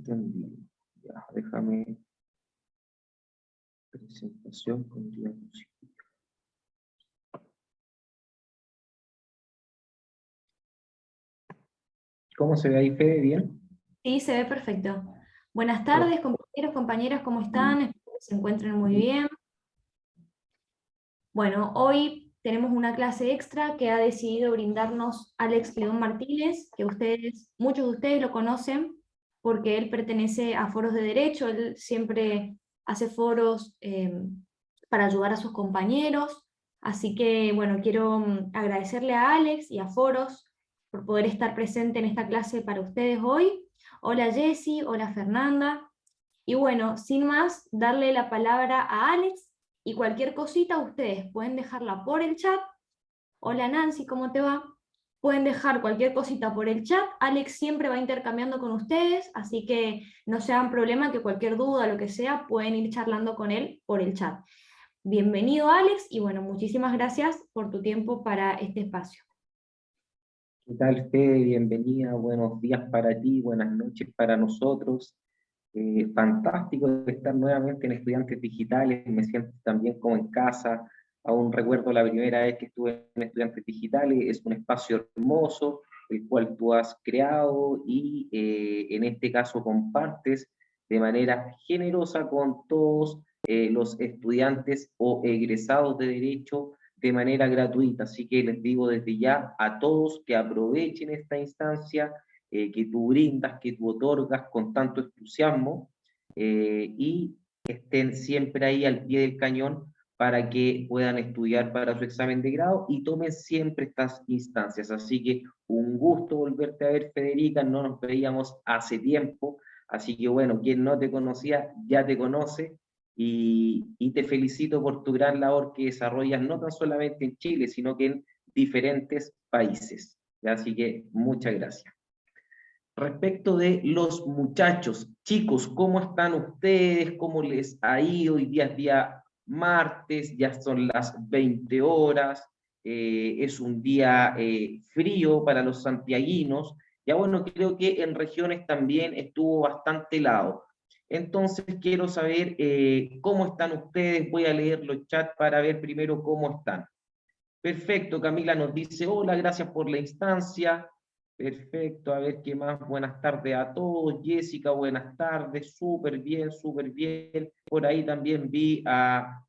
entendido. Ya, déjame presentación con diapositiva. ¿Cómo se ve ahí, Fede? ¿Bien? Sí, se ve perfecto. Buenas Oh, tardes, compañeros, compañeras, ¿cómo están? Espero que se encuentren muy bien. Bueno, hoy tenemos una clase extra que ha decidido brindarnos Alex León Martínez, que muchos de ustedes lo conocen porque él pertenece a foros de derecho, él siempre hace foros para ayudar a sus compañeros. Así que, bueno, quiero agradecerle a Alex y a Foros por poder estar presente en esta clase para ustedes hoy. Hola Jessy, hola Fernanda. Y bueno, sin más, darle la palabra a Alex y cualquier cosita ustedes pueden dejarla por el chat. Hola Nancy, ¿cómo te va? Pueden dejar cualquier cosita por el chat. Alex siempre va intercambiando con ustedes, así que no se hagan problema que cualquier duda, lo que sea, pueden ir charlando con él por el chat. Bienvenido Alex y bueno, muchísimas gracias por tu tiempo para este espacio. ¿qué tal, Fede? Bienvenida, buenos días para ti, buenas noches para nosotros. Fantástico estar nuevamente en Estudiantes Digitales, me siento también como en casa. Aún recuerdo la primera vez que estuve en Estudiantes Digitales, es un espacio hermoso, el cual tú has creado y en este caso compartes de manera generosa con todos los estudiantes o egresados de Derecho de manera gratuita. Así que les digo desde ya a todos que aprovechen esta instancia que tú brindas, que tú otorgas con tanto entusiasmo y estén siempre ahí al pie del cañón para que puedan estudiar para su examen de grado y tomen siempre estas instancias. Así que un gusto volverte a ver, Federica, no nos veíamos hace tiempo, así que bueno, quien no te conocía ya te conoce y te felicito por tu gran labor que desarrollas no tan solamente en Chile, sino que en diferentes países. Así que muchas gracias. Respecto de los muchachos, chicos, ¿cómo están ustedes? ¿Cómo les ha ido? Hoy día es día martes, ya son las 20 horas, es un día frío para los santiaguinos. Ya bueno, creo que en regiones también estuvo bastante helado. Entonces quiero saber cómo están ustedes. Voy a leer los chats para ver primero cómo están. Perfecto, Camila nos dice, hola, gracias por la instancia. Perfecto, a ver qué más. Buenas tardes a todos. Jessica, buenas tardes. Súper bien, súper bien. Por ahí también vi a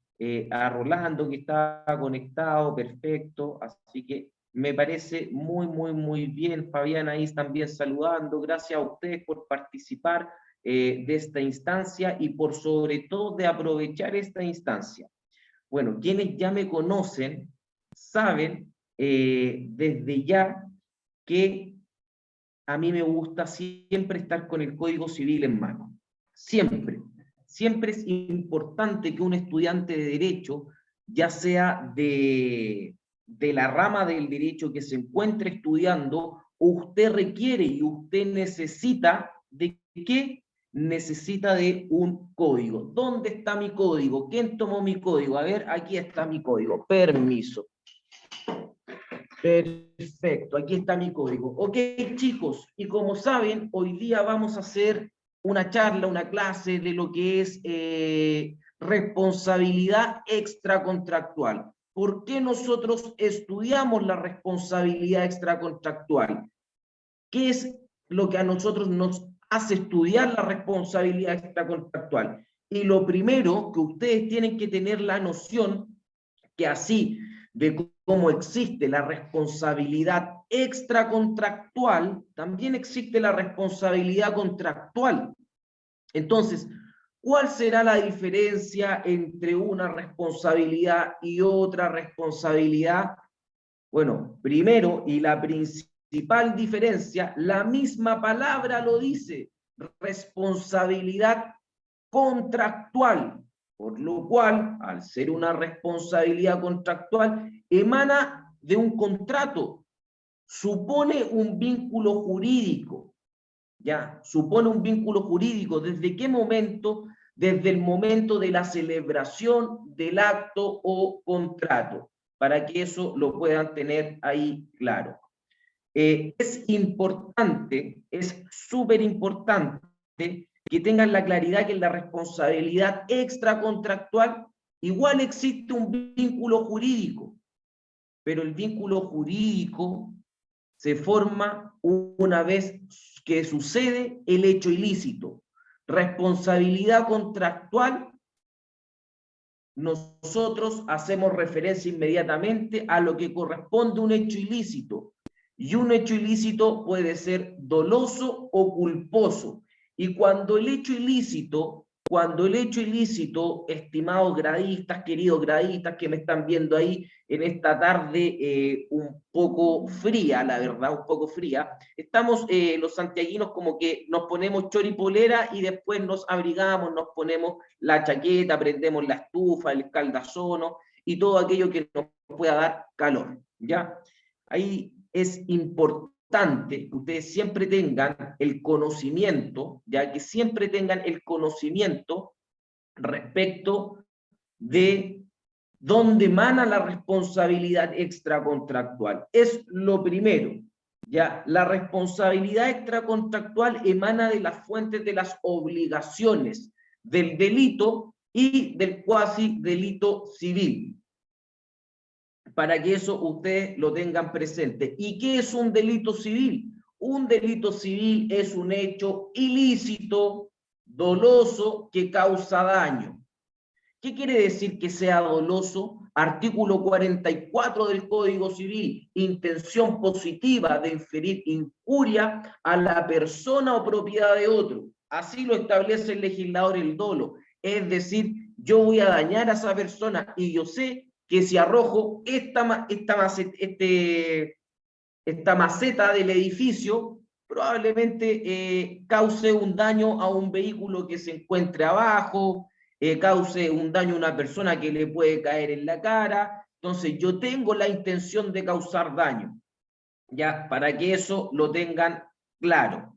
Rolando que estaba conectado. Perfecto. Así que me parece muy, muy, muy bien. Fabián ahí también saludando. Gracias a ustedes por participar de esta instancia y por sobre todo de aprovechar esta instancia. Bueno, quienes ya me conocen saben desde ya que a mí me gusta siempre estar con el Código Civil en mano. Siempre. Siempre es importante que un estudiante de Derecho, ya sea de la rama del Derecho que se encuentre estudiando, usted requiere y usted necesita de qué? Necesita de un código. ¿Dónde está mi código? ¿Quién tomó mi código? A ver, aquí está mi código. Permiso. Perfecto, aquí está mi código. Ok, chicos, y como saben, hoy día vamos a hacer una charla, una clase de lo que es responsabilidad extracontractual. ¿Por qué nosotros estudiamos la responsabilidad extracontractual? ¿Qué es lo que a nosotros nos hace estudiar la responsabilidad extracontractual? Y lo primero que ustedes tienen que tener la noción que así de cómo existe la responsabilidad extracontractual, también existe la responsabilidad contractual. Entonces, ¿cuál será la diferencia entre una responsabilidad y otra responsabilidad? Bueno, primero y la principal diferencia, la misma palabra lo dice, responsabilidad contractual, por lo cual, al ser una responsabilidad contractual, emana de un contrato, supone un vínculo jurídico, ¿ya? Supone un vínculo jurídico. ¿Desde qué momento? Desde el momento de la celebración del acto o contrato, para que eso lo puedan tener ahí claro. Es importante, es súper importante que tengan la claridad que en la responsabilidad extracontractual igual existe un vínculo jurídico, pero el vínculo jurídico se forma una vez que sucede el hecho ilícito. Responsabilidad contractual, nosotros hacemos referencia inmediatamente a lo que corresponde a un hecho ilícito. Y un hecho ilícito puede ser doloso o culposo. Y cuando el hecho ilícito, estimados gradistas, queridos gradistas que me están viendo ahí en esta tarde un poco fría, la verdad, un poco fría, estamos los santiaguinos como que nos ponemos choripolera y después nos abrigamos, nos ponemos la chaqueta, prendemos la estufa, el caldazono y todo aquello que nos pueda dar calor, ¿ya? Ahí es importante que ustedes siempre tengan el conocimiento, ya que siempre tengan el conocimiento respecto de dónde emana la responsabilidad extracontractual. Es lo primero, ya, la responsabilidad extracontractual emana de las fuentes de las obligaciones del delito y del cuasi delito civil, para que eso ustedes lo tengan presente. ¿Y qué es un delito civil? Un delito civil es un hecho ilícito, doloso, que causa daño. ¿Qué quiere decir que sea doloso? Artículo 44 del Código Civil, intención positiva de inferir injuria a la persona o propiedad de otro. Así lo establece el legislador el dolo. Es decir, yo voy a dañar a esa persona y yo sé que si arrojo esta maceta del edificio, probablemente cause un daño a un vehículo que se encuentre abajo, cause un daño a una persona que le puede caer en la cara. Entonces yo tengo la intención de causar daño, ya, para que eso lo tengan claro.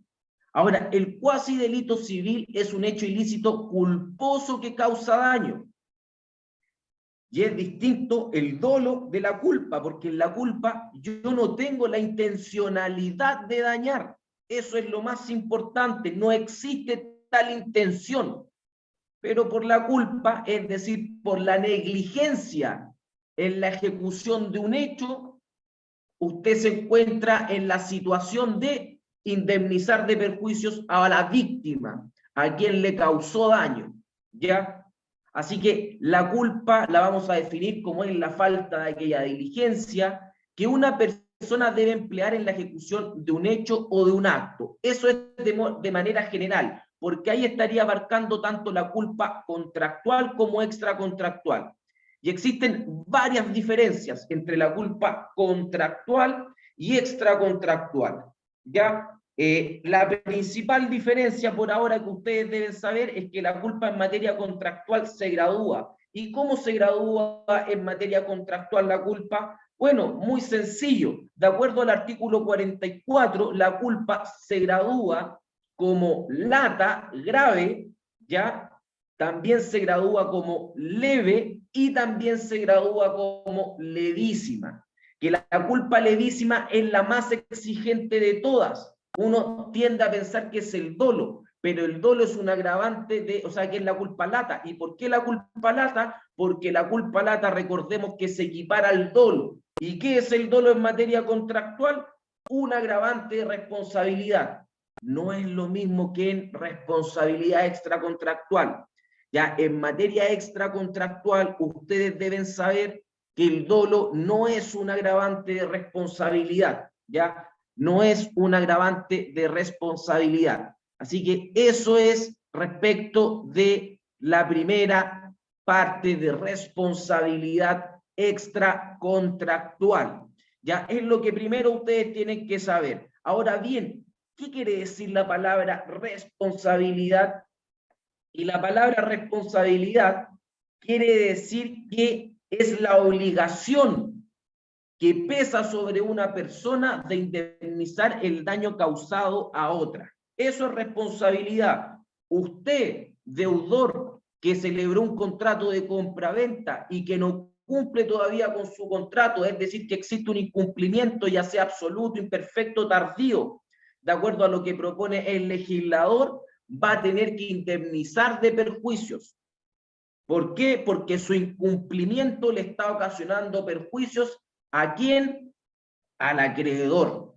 Ahora, el cuasi delito civil es un hecho ilícito culposo que causa daño. Y es distinto el dolo de la culpa, porque en la culpa yo no tengo la intencionalidad de dañar. Eso es lo más importante, no existe tal intención. Pero por la culpa, es decir, por la negligencia en la ejecución de un hecho, usted se encuentra en la situación de indemnizar de perjuicios a la víctima, a quien le causó daño, ¿ya? Así que la culpa la vamos a definir como es la falta de aquella diligencia que una persona debe emplear en la ejecución de un hecho o de un acto. Eso es de manera general, porque ahí estaría abarcando tanto la culpa contractual como extracontractual. Y existen varias diferencias entre la culpa contractual y extracontractual, ¿ya? La principal diferencia por ahora que ustedes deben saber es que la culpa en materia contractual se gradúa. ¿Y cómo se gradúa en materia contractual la culpa? Bueno, muy sencillo. De acuerdo al artículo 44, la culpa se gradúa como lata, grave, ¿ya? También se gradúa como leve y también se gradúa como levísima. Que la culpa levísima es la más exigente de todas. Uno tiende a pensar que es el dolo, pero el dolo es un agravante de, o sea, que es la culpa lata. ¿Y por qué la culpa lata? Porque la culpa lata, recordemos que se equipara al dolo. ¿Y qué es el dolo en materia contractual? Un agravante de responsabilidad. No es lo mismo que en responsabilidad extracontractual. Ya en materia extracontractual, ustedes deben saber que el dolo no es un agravante de responsabilidad, ¿ya? No es un agravante de responsabilidad. Así que eso es respecto de la primera parte de responsabilidad extracontractual. Ya es lo que primero ustedes tienen que saber. Ahora bien, ¿qué quiere decir la palabra responsabilidad? Y la palabra responsabilidad quiere decir que es la obligación que pesa sobre una persona de indemnizar el daño causado a otra. Eso es responsabilidad. Usted, deudor, que celebró un contrato de compra-venta y que no cumple todavía con su contrato, es decir, que existe un incumplimiento, ya sea absoluto, imperfecto, tardío, de acuerdo a lo que propone el legislador, va a tener que indemnizar de perjuicios. ¿Por qué? Porque su incumplimiento le está ocasionando perjuicios ¿a quién? Al acreedor.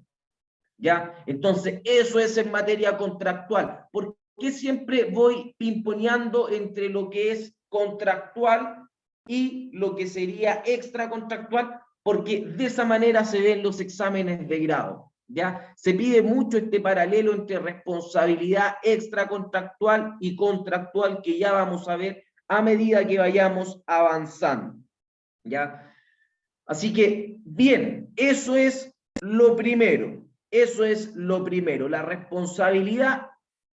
¿Ya? Entonces, eso es en materia contractual. ¿Por qué siempre voy pimponeando entre lo que es contractual y lo que sería extracontractual? Porque de esa manera se ven los exámenes de grado. ¿Ya? Se pide mucho este paralelo entre responsabilidad extracontractual y contractual, que ya vamos a ver a medida que vayamos avanzando. ¿Ya? Así que, bien, eso es lo primero. Eso es lo primero. La responsabilidad,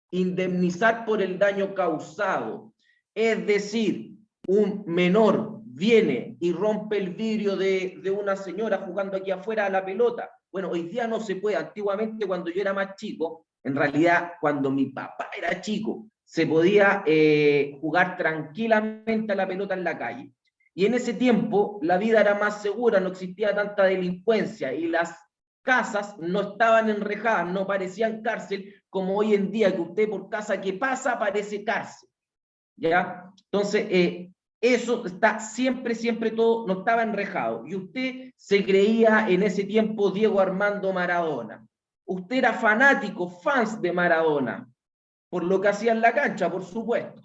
indemnizar por el daño causado. Es decir, un menor viene y rompe el vidrio de una señora jugando aquí afuera a la pelota. Bueno, hoy día no se puede. Antiguamente, cuando yo era más chico, en realidad, cuando mi papá era chico, se podía jugar tranquilamente a la pelota en la calle. Y en ese tiempo la vida era más segura, no existía tanta delincuencia y las casas no estaban enrejadas, no parecían cárcel como hoy en día, que usted por casa que pasa parece cárcel. ¿Ya? Entonces, eso está siempre, siempre todo, no estaba enrejado. Y usted se creía en ese tiempo Diego Armando Maradona. Usted era fanático, fans de Maradona, por lo que hacía en la cancha, por supuesto.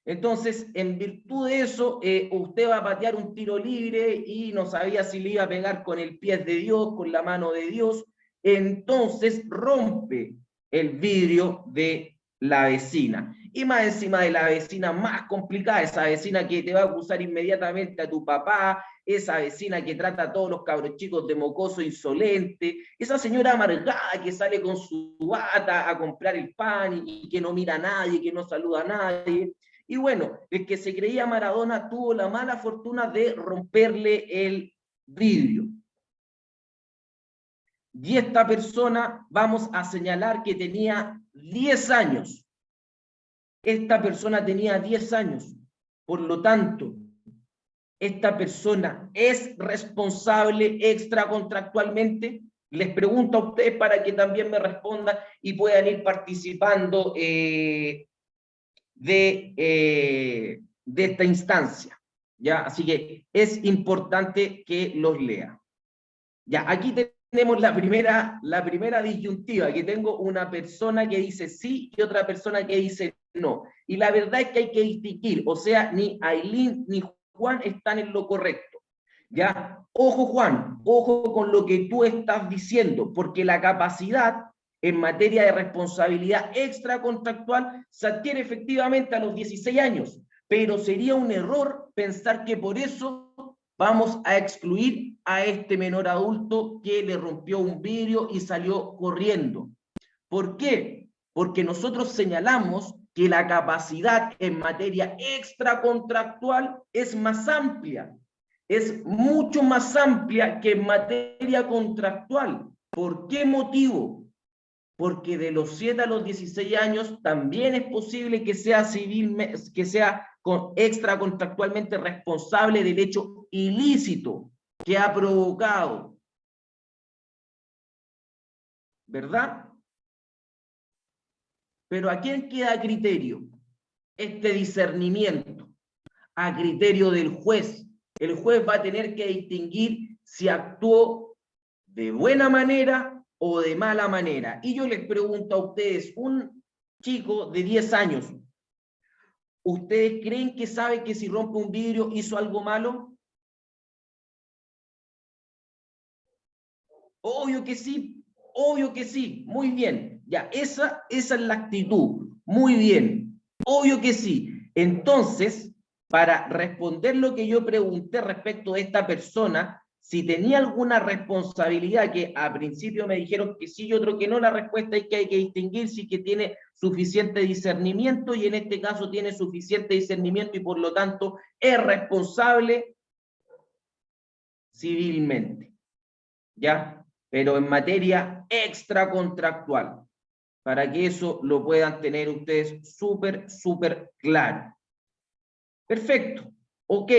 Entonces, en virtud de eso, usted va a patear un tiro libre y no sabía si le iba a pegar con el pie de Dios, con la mano de Dios. Entonces rompe el vidrio de la vecina. Y más encima de la vecina más complicada, esa vecina que te va a acusar inmediatamente a tu papá, esa vecina que trata a todos los cabros chicos de mocoso insolente, esa señora amargada que sale con su bata a comprar el pan y que no mira a nadie, que no saluda a nadie. Y bueno, el que se creía Maradona tuvo la mala fortuna de romperle el vidrio. Y esta persona vamos a señalar que tenía 10 años. Esta persona tenía 10 años. Por lo tanto, esta persona es responsable extracontractualmente. Les pregunto a ustedes para que también me respondan y puedan ir participando de esta instancia, ¿ya? Así que es importante que los lea. Ya, aquí tenemos la primera disyuntiva, que tengo una persona que dice sí y otra persona que dice no. Y la verdad es que hay que distinguir, o sea, ni Ailín ni Juan están en lo correcto. ¿Ya? Ojo, Juan, ojo con lo que tú estás diciendo, porque la capacidad en materia de responsabilidad extracontractual se adquiere efectivamente a los 16 años, pero sería un error pensar que por eso vamos a excluir a este menor adulto que le rompió un vidrio y salió corriendo. ¿Por qué? Porque nosotros señalamos que la capacidad en materia extracontractual es más amplia, es mucho más amplia que en materia contractual. ¿Por qué motivo? Porque de los 7 a los 16 años también es posible que sea extracontractualmente responsable del hecho ilícito que ha provocado. ¿Verdad? Pero ¿a quién queda a criterio este discernimiento? A criterio del juez. El juez va a tener que distinguir si actuó de buena manera o de mala manera. Y yo les pregunto a ustedes, un chico de 10 años, ¿ustedes creen que sabe que si rompe un vidrio hizo algo malo? Obvio que sí, obvio que sí, muy bien. Ya, esa es la actitud, muy bien, obvio que sí. Entonces, para responder lo que yo pregunté respecto de esta persona, si tenía alguna responsabilidad, que a principio me dijeron que sí y otro que no, la respuesta es que hay que distinguir si que tiene suficiente discernimiento, y en este caso tiene suficiente discernimiento y por lo tanto es responsable civilmente, ¿ya? Pero en materia extracontractual, para que eso lo puedan tener ustedes súper, súper claro. Perfecto, ok.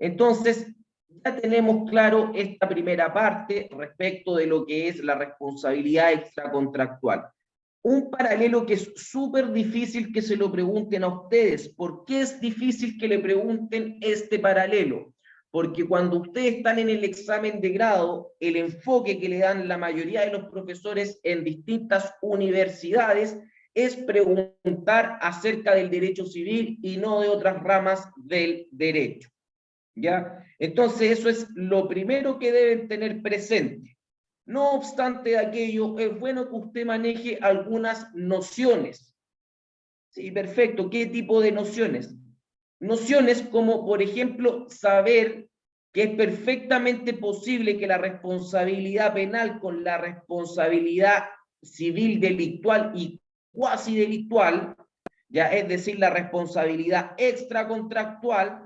Entonces, ya tenemos claro esta primera parte respecto de lo que es la responsabilidad extracontractual. un paralelo que es súper difícil que se lo pregunten a ustedes. ¿Por qué es difícil que le pregunten este paralelo? Porque cuando ustedes están en el examen de grado, el enfoque que le dan la mayoría de los profesores en distintas universidades es preguntar acerca del derecho civil y no de otras ramas del derecho, ¿ya? Entonces eso es lo primero que deben tener presente. No obstante de aquello, es bueno que usted maneje algunas nociones. Sí, perfecto. ¿Qué tipo de nociones? Nociones como, por ejemplo, saber que es perfectamente posible que la responsabilidad penal con la responsabilidad civil delictual y cuasi delictual, ya es decir, la responsabilidad extracontractual,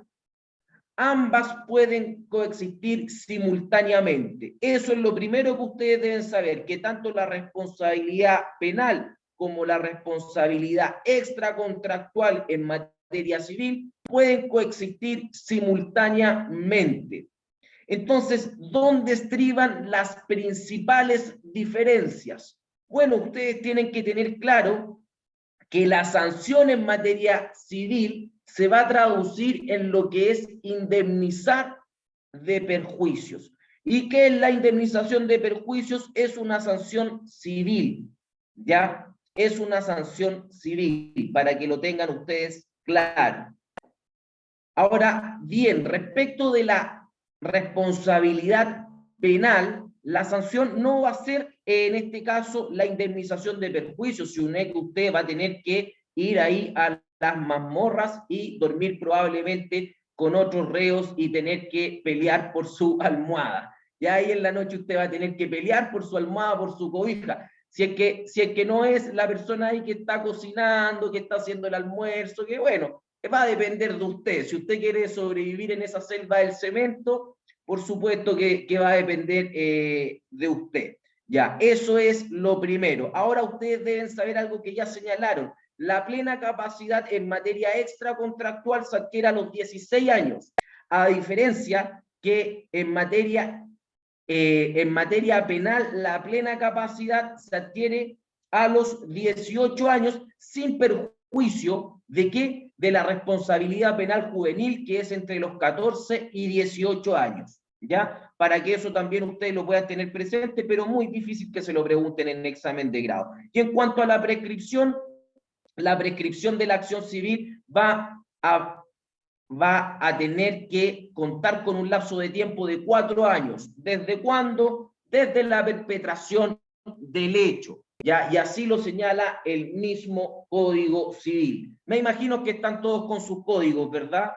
ambas pueden coexistir simultáneamente. Eso es lo primero que ustedes deben saber, que tanto la responsabilidad penal como la responsabilidad extracontractual en materia civil pueden coexistir simultáneamente. Entonces, ¿dónde estriban las principales diferencias? Bueno, ustedes tienen que tener claro que la sanción en materia civil se va a traducir en lo que es indemnizar de perjuicios. ¿Y qué es la indemnización de perjuicios? Es una sanción civil, ¿ya? Es una sanción civil, para que lo tengan ustedes claro. Ahora bien, respecto de la responsabilidad penal, la sanción no va a ser, en este caso, la indemnización de perjuicios, sino que usted va a tener que ir ahí a las mazmorras y dormir probablemente con otros reos y tener que pelear por su almohada. Ya ahí en la noche usted va a tener que pelear por su almohada, por su cobija. Si es que no es la persona ahí que está cocinando, que está haciendo el almuerzo, que bueno, va a depender de usted. Si usted quiere sobrevivir en esa selva del cemento, por supuesto que va a depender de usted. Ya, eso es lo primero. Ahora ustedes deben saber algo que ya señalaron. La plena capacidad en materia extracontractual se adquiere a los 16 años, a diferencia que en materia penal la plena capacidad se adquiere a los 18 años sin perjuicio de ¿qué? De la responsabilidad penal juvenil, que es entre los 14 y 18 años, ¿ya? Para que eso también ustedes lo puedan tener presente, pero muy difícil que se lo pregunten en el examen de grado. Y en cuanto a la prescripción de la acción civil va a tener que contar con un lapso de tiempo de 4 años. ¿Desde cuándo? Desde la perpetración del hecho. ¿Ya? Y así lo señala el mismo Código Civil. Me imagino que están todos con sus códigos, ¿verdad?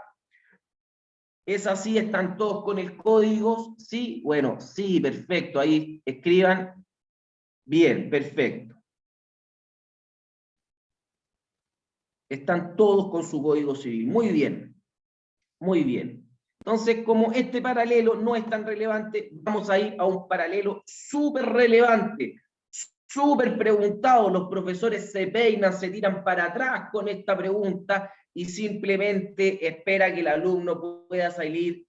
¿Es así? ¿Están todos con el código? Sí, bueno, sí, perfecto. Ahí escriban. Bien, perfecto. Están todos con su Código Civil. Muy bien. Muy bien. Entonces, como este paralelo no es tan relevante, vamos a ir a un paralelo súper relevante, súper preguntado. Los profesores se peinan, se tiran para atrás con esta pregunta y simplemente espera que el alumno pueda salir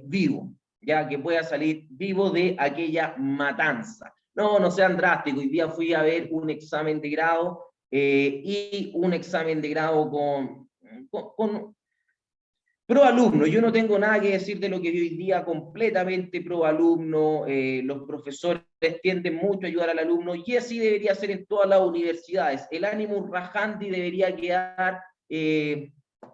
vivo, ya que pueda salir vivo de aquella matanza. No sean drásticos. Hoy día fui a ver un examen de grado y un examen de grado con pro alumno. Yo no tengo nada que decir de lo que vi hoy día, completamente pro alumno. Los profesores tienden mucho a ayudar al alumno y así debería ser en todas las universidades. El ánimo rajandi debería quedar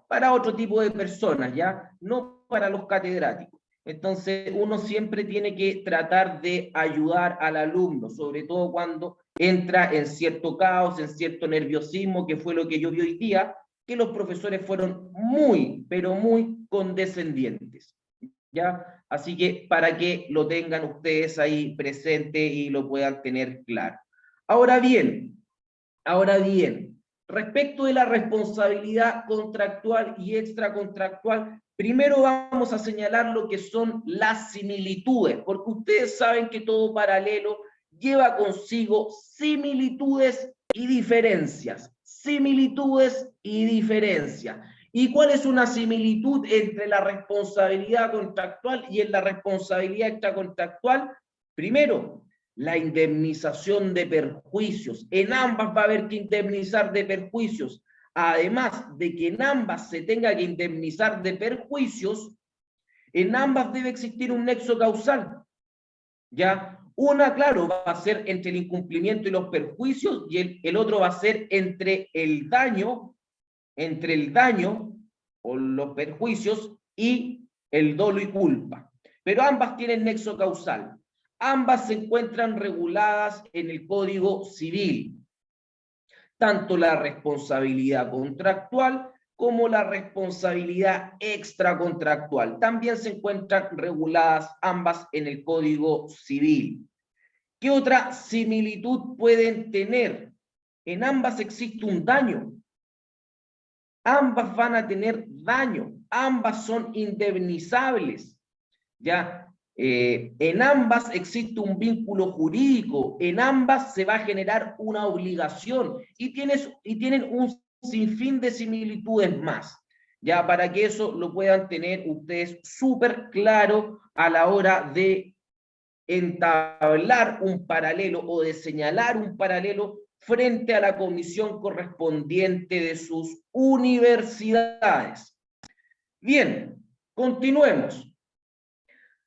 para otro tipo de personas, ¿ya? No para los catedráticos. Entonces, uno siempre tiene que tratar de ayudar al alumno, sobre todo cuando entra en cierto caos, en cierto nerviosismo, que fue lo que yo vi hoy día, que los profesores fueron muy, pero muy condescendientes, ¿ya? Así que para que lo tengan ustedes ahí presente y lo puedan tener claro. Ahora bien, respecto de la responsabilidad contractual y extracontractual, primero vamos a señalar lo que son las similitudes, porque ustedes saben que todo paralelo lleva consigo similitudes y diferencias. Similitudes y diferencias. ¿Y cuál es una similitud entre la responsabilidad contractual y en la responsabilidad extracontractual? Primero, la indemnización de perjuicios. En ambas va a haber que indemnizar de perjuicios. Además de que en ambas se tenga que indemnizar de perjuicios, en ambas debe existir un nexo causal. ¿Ya? Una, claro, va a ser entre el incumplimiento y los perjuicios, y el otro va a ser entre el daño o los perjuicios y el dolo y culpa. Pero ambas tienen nexo causal. Ambas se encuentran reguladas en el Código Civil. Tanto la responsabilidad contractual como la responsabilidad extracontractual. También se encuentran reguladas ambas en el Código Civil. ¿Qué otra similitud pueden tener? En ambas existe un daño. Ambas van a tener daño. Ambas son indemnizables. ¿Ya? En ambas existe un vínculo jurídico. En ambas se va a generar una obligación. Y tienen un sinfín de similitudes más. Ya, para que eso lo puedan tener ustedes súper claro a la hora de entablar un paralelo o de señalar un paralelo frente a la comisión correspondiente de sus universidades. Bien, continuemos.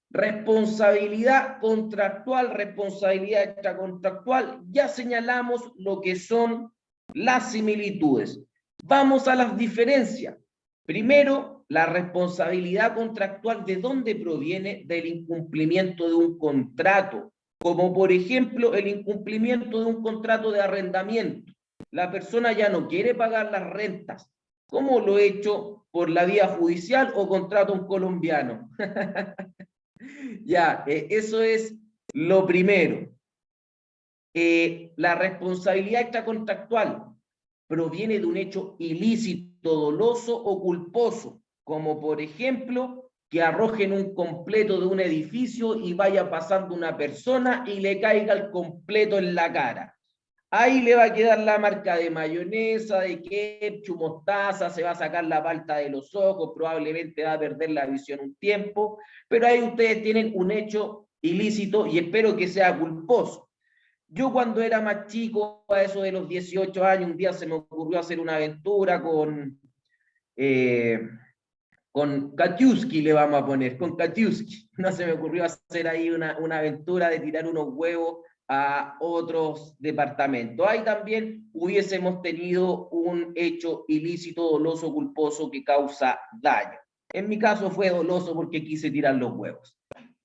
Responsabilidad contractual, responsabilidad extracontractual, ya señalamos lo que son las similitudes. Vamos a las diferencias. Primero, la responsabilidad contractual, ¿de dónde proviene? Del incumplimiento de un contrato, como por ejemplo el incumplimiento de un contrato de arrendamiento. La persona ya no quiere pagar las rentas. ¿Cómo lo he hecho? ¿Por la vía judicial o contrato un colombiano? Ya, eso es lo primero. La responsabilidad extracontractual proviene de un hecho ilícito, doloso o culposo, como por ejemplo que arrojen un completo de un edificio y vaya pasando una persona y le caiga el completo en la cara. Ahí le va a quedar la marca de mayonesa, de ketchup, mostaza, se va a sacar la palta de los ojos, probablemente va a perder la visión un tiempo, pero ahí ustedes tienen un hecho ilícito y espero que sea culposo. Yo cuando era más chico, a eso de los 18 años, un día se me ocurrió hacer una aventura con Katiuski, le vamos a poner, con Katiuski. No se me ocurrió hacer ahí una aventura de tirar unos huevos a otros departamentos. Ahí también hubiésemos tenido un hecho ilícito, doloso, culposo que causa daño. En mi caso fue doloso porque quise tirar los huevos.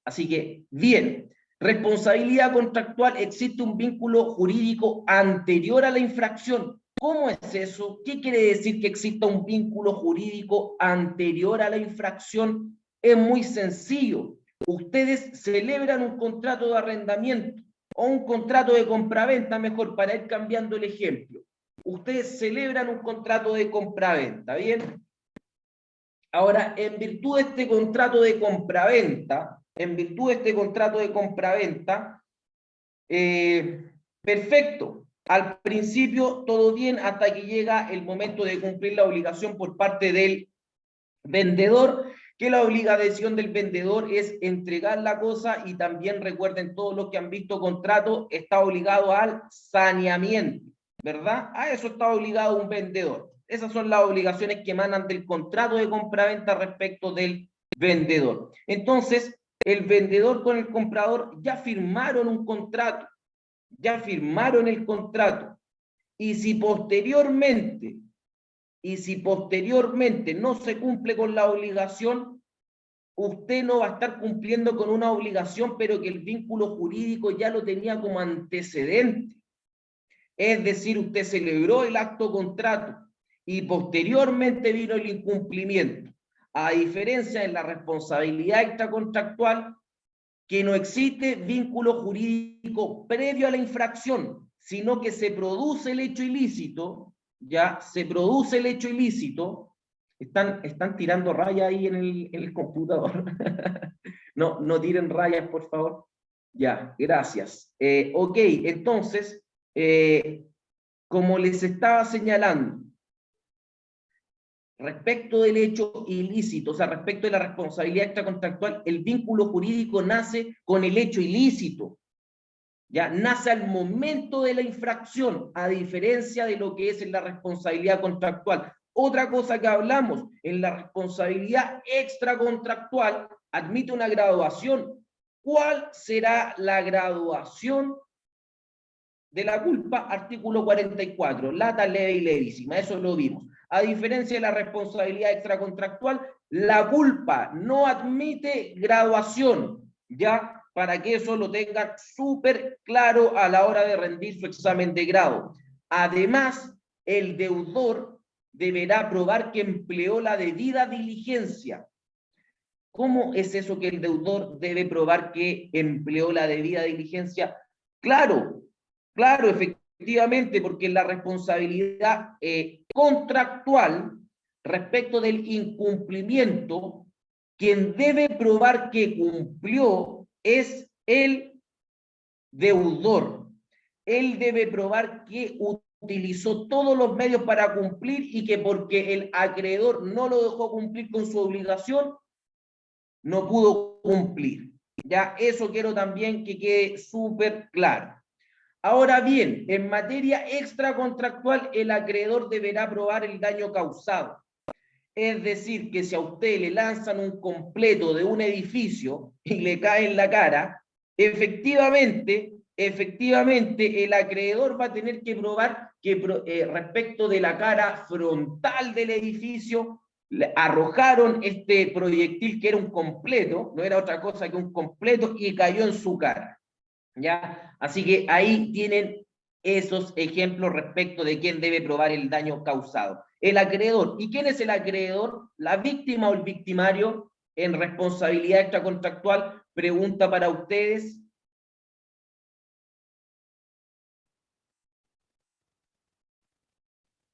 Así que, bien, responsabilidad contractual, existe un vínculo jurídico anterior a la infracción. ¿Cómo es eso? ¿Qué quiere decir que exista un vínculo jurídico anterior a la infracción? Es muy sencillo. Ustedes celebran un contrato de arrendamiento o un contrato de compraventa, mejor, para ir cambiando el ejemplo. Ustedes celebran un contrato de compraventa, ¿bien? Ahora, en virtud de este contrato de compraventa, perfecto. Al principio todo bien hasta que llega el momento de cumplir la obligación por parte del vendedor, que la obligación del vendedor es entregar la cosa y también recuerden todos los que han visto contrato, está obligado al saneamiento, ¿verdad? A eso está obligado un vendedor. Esas son las obligaciones que emanan del contrato de compraventa respecto del vendedor. Entonces, el vendedor con el comprador ya firmaron un contrato, ya firmaron el contrato, y si posteriormente no se cumple con la obligación, usted no va a estar cumpliendo con una obligación, pero que el vínculo jurídico ya lo tenía como antecedente. Es decir, usted celebró el acto contrato y posteriormente vino el incumplimiento. A diferencia de la responsabilidad extracontractual, que no existe vínculo jurídico previo a la infracción, sino que se produce el hecho ilícito, ya se produce el hecho ilícito. Están tirando rayas ahí en el computador. No tiren rayas, por favor. Ya, gracias. Ok, entonces, como les estaba señalando, respecto del hecho ilícito, o sea, respecto de la responsabilidad extracontractual, el vínculo jurídico nace con el hecho ilícito. ya nace al momento de la infracción, a diferencia de lo que es en la responsabilidad contractual. Otra cosa que hablamos, en la responsabilidad extracontractual, admite una graduación. ¿Cuál será la graduación de la culpa? Artículo 44, lata leve y levísima, eso lo vimos. A diferencia de la responsabilidad extracontractual, la culpa no admite graduación, ¿ya? Para que eso lo tengan súper claro a la hora de rendir su examen de grado. Además, el deudor deberá probar que empleó la debida diligencia. ¿Cómo es eso que el deudor debe probar que empleó la debida diligencia? Claro, efectivamente, porque la responsabilidad contractual respecto del incumplimiento, quien debe probar que cumplió es el deudor. Él debe probar que utilizó todos los medios para cumplir y que porque el acreedor no lo dejó cumplir con su obligación, no pudo cumplir. Ya, eso quiero también que quede súper claro. Ahora bien, en materia extracontractual, el acreedor deberá probar el daño causado. Es decir, que si a usted le lanzan un completo de un edificio y le cae en la cara, efectivamente, el acreedor va a tener que probar que respecto de la cara frontal del edificio, arrojaron este proyectil que era un completo, no era otra cosa que un completo, y cayó en su cara. ¿Ya? Así que ahí tienen esos ejemplos respecto de quién debe probar el daño causado. El acreedor. ¿Y quién es el acreedor? ¿La víctima o el victimario? En responsabilidad extracontractual, pregunta para ustedes.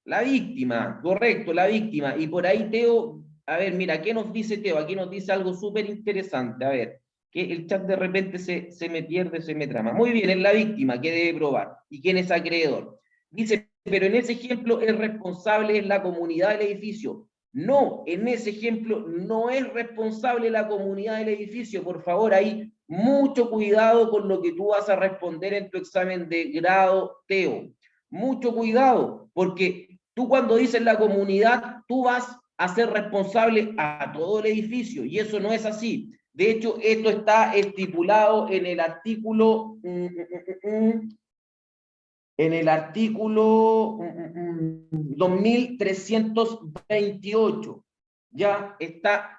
La víctima, correcto, la víctima. Y por ahí Teo, a ver, mira, ¿qué nos dice Teo? Aquí nos dice algo súper interesante. A ver, que el chat de repente se me pierde, se me trama. Muy bien, es la víctima que debe probar. ¿Y quién es acreedor? Dice, pero en ese ejemplo el responsable es la comunidad del edificio. No, en ese ejemplo no es responsable la comunidad del edificio. Por favor, ahí mucho cuidado con lo que tú vas a responder en tu examen de grado, Teo. Mucho cuidado, porque tú cuando dices la comunidad, tú vas a ser responsable a todo el edificio, y eso no es así. De hecho, esto está estipulado en el artículo 2328. Ya está,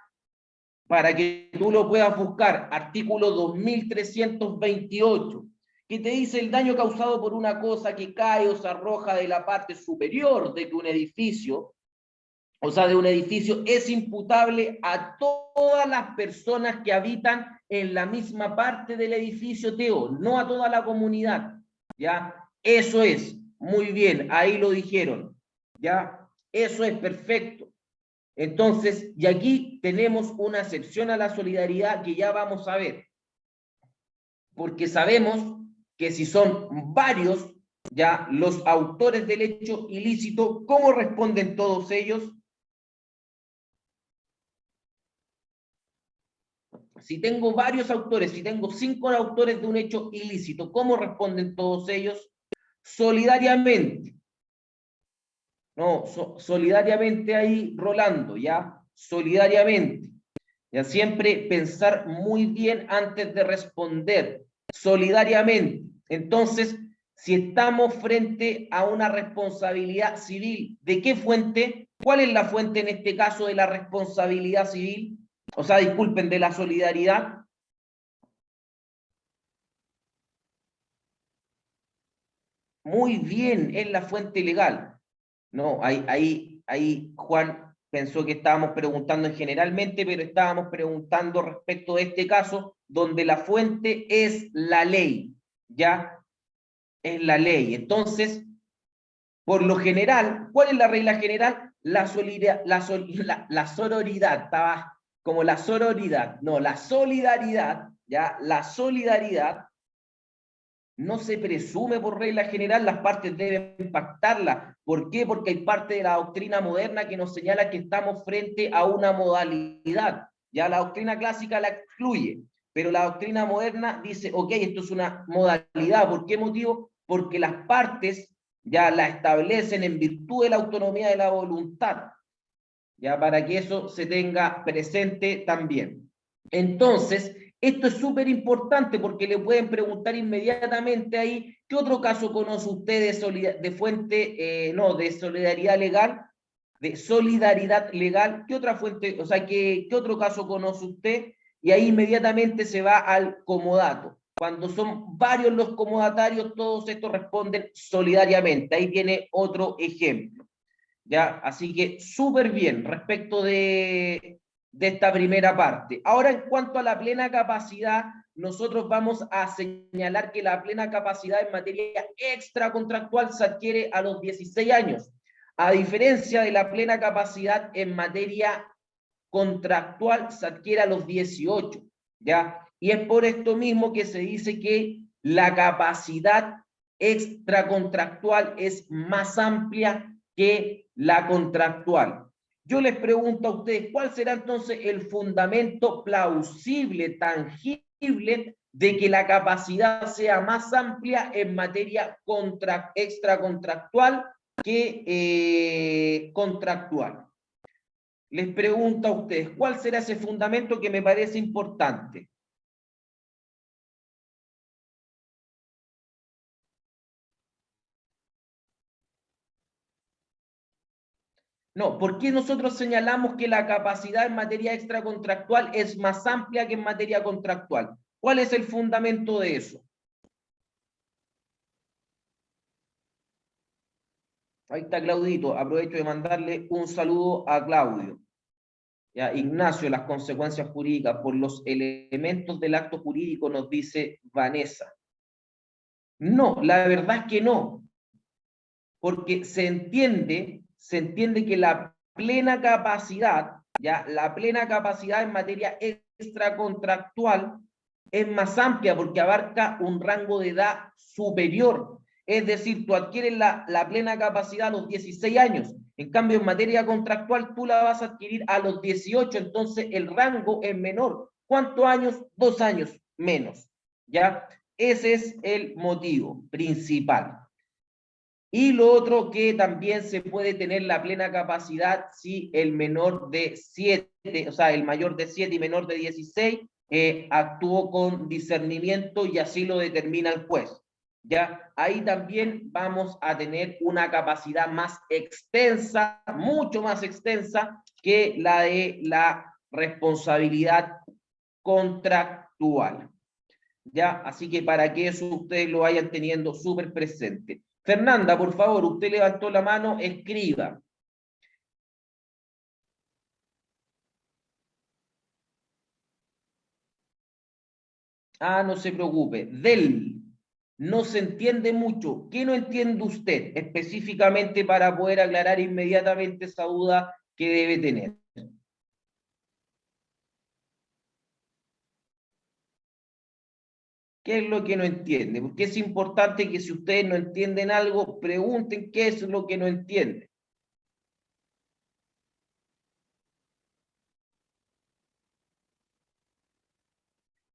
para que tú lo puedas buscar, artículo 2328, que te dice el daño causado por una cosa que cae o se arroja de la parte superior de un edificio, o sea, de un edificio, es imputable a todas las personas que habitan en la misma parte del edificio, Teo, no a toda la comunidad, ¿ya? Eso es, muy bien, ahí lo dijeron, ¿ya? Eso es perfecto. Entonces, y aquí tenemos una excepción a la solidaridad que ya vamos a ver, porque sabemos que si son varios, ya los autores del hecho ilícito, ¿cómo responden todos ellos? Si tengo varios autores, si tengo 5 autores de un hecho ilícito, ¿cómo responden todos ellos? Solidariamente. No, solidariamente ahí, Rolando, ¿ya? Solidariamente. Ya siempre pensar muy bien antes de responder. Solidariamente. Entonces, si estamos frente a una responsabilidad civil, ¿de qué fuente? ¿Cuál es la fuente en este caso de la responsabilidad civil? O sea, disculpen, de la solidaridad. Muy bien, es la fuente legal. No, ahí Juan pensó que estábamos preguntando en generalmente, pero estábamos preguntando respecto de este caso, donde la fuente es la ley, ¿ya? Es la ley. Entonces, por lo general, ¿cuál es la regla general? La sororidad, estaba como la sororidad, no, la solidaridad, ¿ya? La solidaridad no se presume por regla general, las partes deben pactarla. ¿Por qué? Porque hay parte de la doctrina moderna que nos señala que estamos frente a una modalidad. Ya la doctrina clásica la excluye. pero la doctrina moderna dice, ok, esto es una modalidad. ¿Por qué motivo? Porque las partes ya la establecen en virtud de la autonomía de la voluntad, ya para que eso se tenga presente también. Entonces, esto es súper importante porque le pueden preguntar inmediatamente ahí, ¿qué otro caso conoce usted de fuente, de solidaridad legal? De solidaridad legal, ¿qué otra fuente, o sea, qué otro caso conoce usted? Y ahí inmediatamente se va al comodato. Cuando son varios los comodatarios, todos estos responden solidariamente. Ahí tiene otro ejemplo. ¿Ya? Así que súper bien respecto de esta primera parte. Ahora, en cuanto a la plena capacidad, nosotros vamos a señalar que la plena capacidad en materia extracontractual se adquiere a los 16 años, a diferencia de la plena capacidad en materia contractual se adquiere a los 18, ¿ya? Y es por esto mismo que se dice que la capacidad extracontractual es más amplia que la contractual. Yo les pregunto a ustedes, ¿cuál será entonces el fundamento plausible, tangible, de que la capacidad sea más amplia en materia extracontractual que contractual? Les pregunto a ustedes, ¿cuál será ese fundamento que me parece importante? No, ¿por qué nosotros señalamos que la capacidad en materia extracontractual es más amplia que en materia contractual? ¿Cuál es el fundamento de eso? Ahí está Claudito, aprovecho de mandarle un saludo a Claudio. Ya, Ignacio, las consecuencias jurídicas por los elementos del acto jurídico, nos dice Vanessa. No, la verdad es que no, porque se entiende que la plena capacidad, ya, la plena capacidad en materia extracontractual es más amplia porque abarca un rango de edad superior. Es decir, tú adquieres la plena capacidad a los 16 años. En cambio, en materia contractual, tú la vas a adquirir a los 18, entonces el rango es menor. ¿Cuántos años? 2 años menos. ¿Ya? Ese es el motivo principal. Y lo otro que también se puede tener la plena capacidad si el menor de 7, o sea, el mayor de 7 y menor de 16, actuó con discernimiento y así lo determina el juez. ¿Ya? Ahí también vamos a tener una capacidad más extensa, mucho más extensa que la de la responsabilidad contractual. ¿Ya? Así que para que eso ustedes lo vayan teniendo súper presente. Fernanda, por favor, usted levantó la mano, escriba. Ah, no se preocupe. No se entiende mucho. ¿Qué no entiende usted específicamente para poder aclarar inmediatamente esa duda que debe tener? ¿Qué es lo que no entiende? Porque es importante que si ustedes no entienden algo, pregunten qué es lo que no entienden.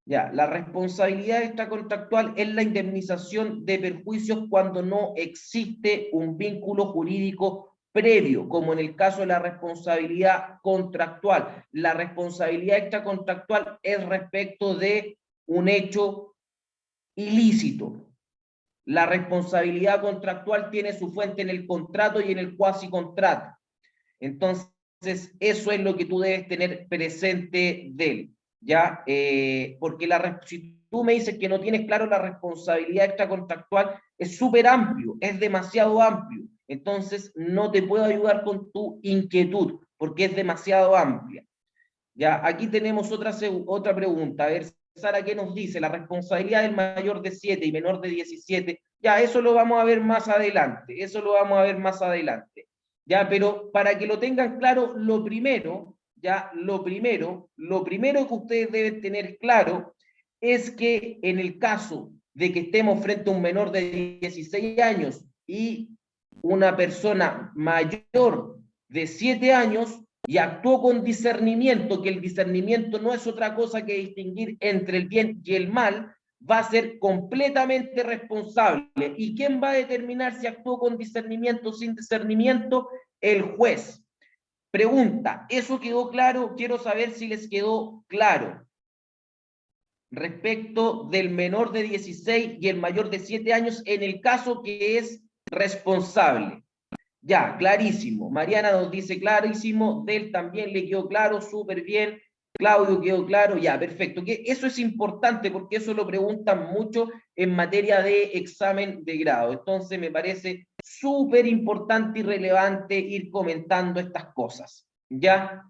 Ya, la responsabilidad extracontractual es la indemnización de perjuicios cuando no existe un vínculo jurídico previo, como en el caso de la responsabilidad contractual. La responsabilidad extracontractual es respecto de un hecho ilícito. La responsabilidad contractual tiene su fuente en el contrato y en el cuasi contrato. Entonces, eso es lo que tú debes tener presente de él, ¿ya? Porque si tú me dices que no tienes claro la responsabilidad extracontractual, es súper amplio, es demasiado amplio. Entonces, no te puedo ayudar con tu inquietud, porque es demasiado amplia. Ya, aquí tenemos otra pregunta. A ver, Sara, ¿qué nos dice? La responsabilidad del mayor de 7 y menor de 17. Ya, eso lo vamos a ver más adelante. Eso lo vamos a ver más adelante. Ya, pero para que lo tengan claro, lo primero que ustedes deben tener claro es que en el caso de que estemos frente a un menor de 16 años y una persona mayor de 7 años, y actuó con discernimiento, que el discernimiento no es otra cosa que distinguir entre el bien y el mal, va a ser completamente responsable. ¿Y quién va a determinar si actuó con discernimiento o sin discernimiento? El juez. Pregunta, ¿eso quedó claro? Quiero saber si les quedó claro. Respecto del menor de 16 y el mayor de 7 años, en el caso que es responsable. Ya, clarísimo. Mariana nos dice clarísimo, Del también le quedó claro, súper bien. Claudio quedó claro, ya, perfecto. Que eso es importante porque eso lo preguntan mucho en materia de examen de grado. Entonces me parece súper importante y relevante ir comentando estas cosas. ¿Ya?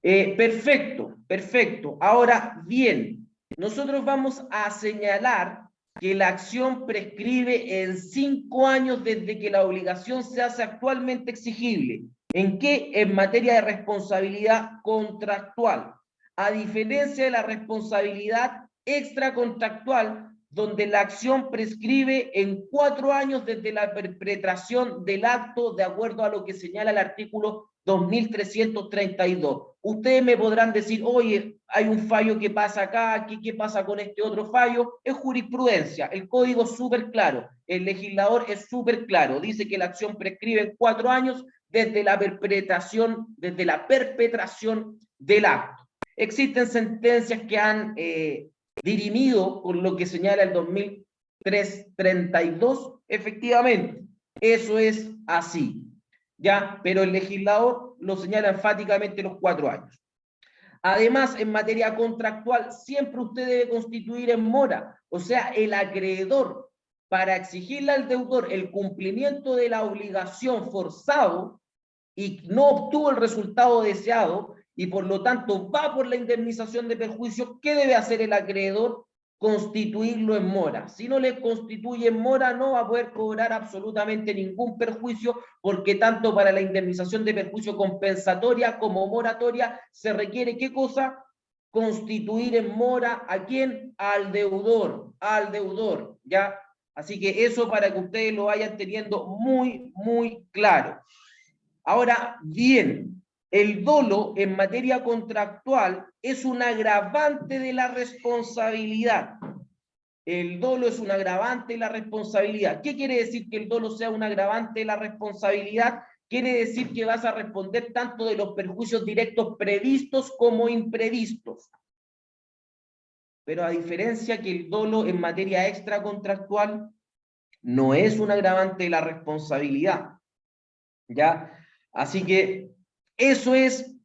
Perfecto, perfecto. Ahora bien, nosotros vamos a señalar que la acción prescribe en 5 años desde que la obligación se hace actualmente exigible. ¿En qué? En materia de responsabilidad contractual. A diferencia de la responsabilidad extracontractual, donde la acción prescribe en 4 años desde la perpetración del acto, de acuerdo a lo que señala el artículo 2332. Ustedes me podrán decir, oye, hay un fallo que pasa acá, ¿qué pasa con este otro fallo? Es jurisprudencia, el código es súper claro, el legislador es súper claro, dice que la acción prescribe en 4 años desde la perpetración del acto. Existen sentencias que han dirimido con lo que señala el 2332, efectivamente, eso es así. ¿Ya? Pero el legislador lo señala enfáticamente los 4 años. Además, en materia contractual, siempre usted debe constituir en mora, o sea, el acreedor, para exigirle al deudor el cumplimiento de la obligación forzado y no obtuvo el resultado deseado y por lo tanto va por la indemnización de perjuicio, ¿qué debe hacer el acreedor? Constituirlo en mora. Si no le constituye en mora, no va a poder cobrar absolutamente ningún perjuicio, porque tanto para la indemnización de perjuicio compensatoria como moratoria se requiere, ¿qué cosa? Constituir en mora, ¿a quién? Al deudor, ¿ya? Así que eso para que ustedes lo vayan teniendo muy, muy claro. Ahora bien, el dolo en materia contractual es un agravante de la responsabilidad. El dolo es un agravante de la responsabilidad. ¿Qué quiere decir que el dolo sea un agravante de la responsabilidad? Quiere decir que vas a responder tanto de los perjuicios directos previstos como imprevistos. Pero a diferencia que el dolo en materia extracontractual no es un agravante de la responsabilidad. ¿Ya? Así que eso es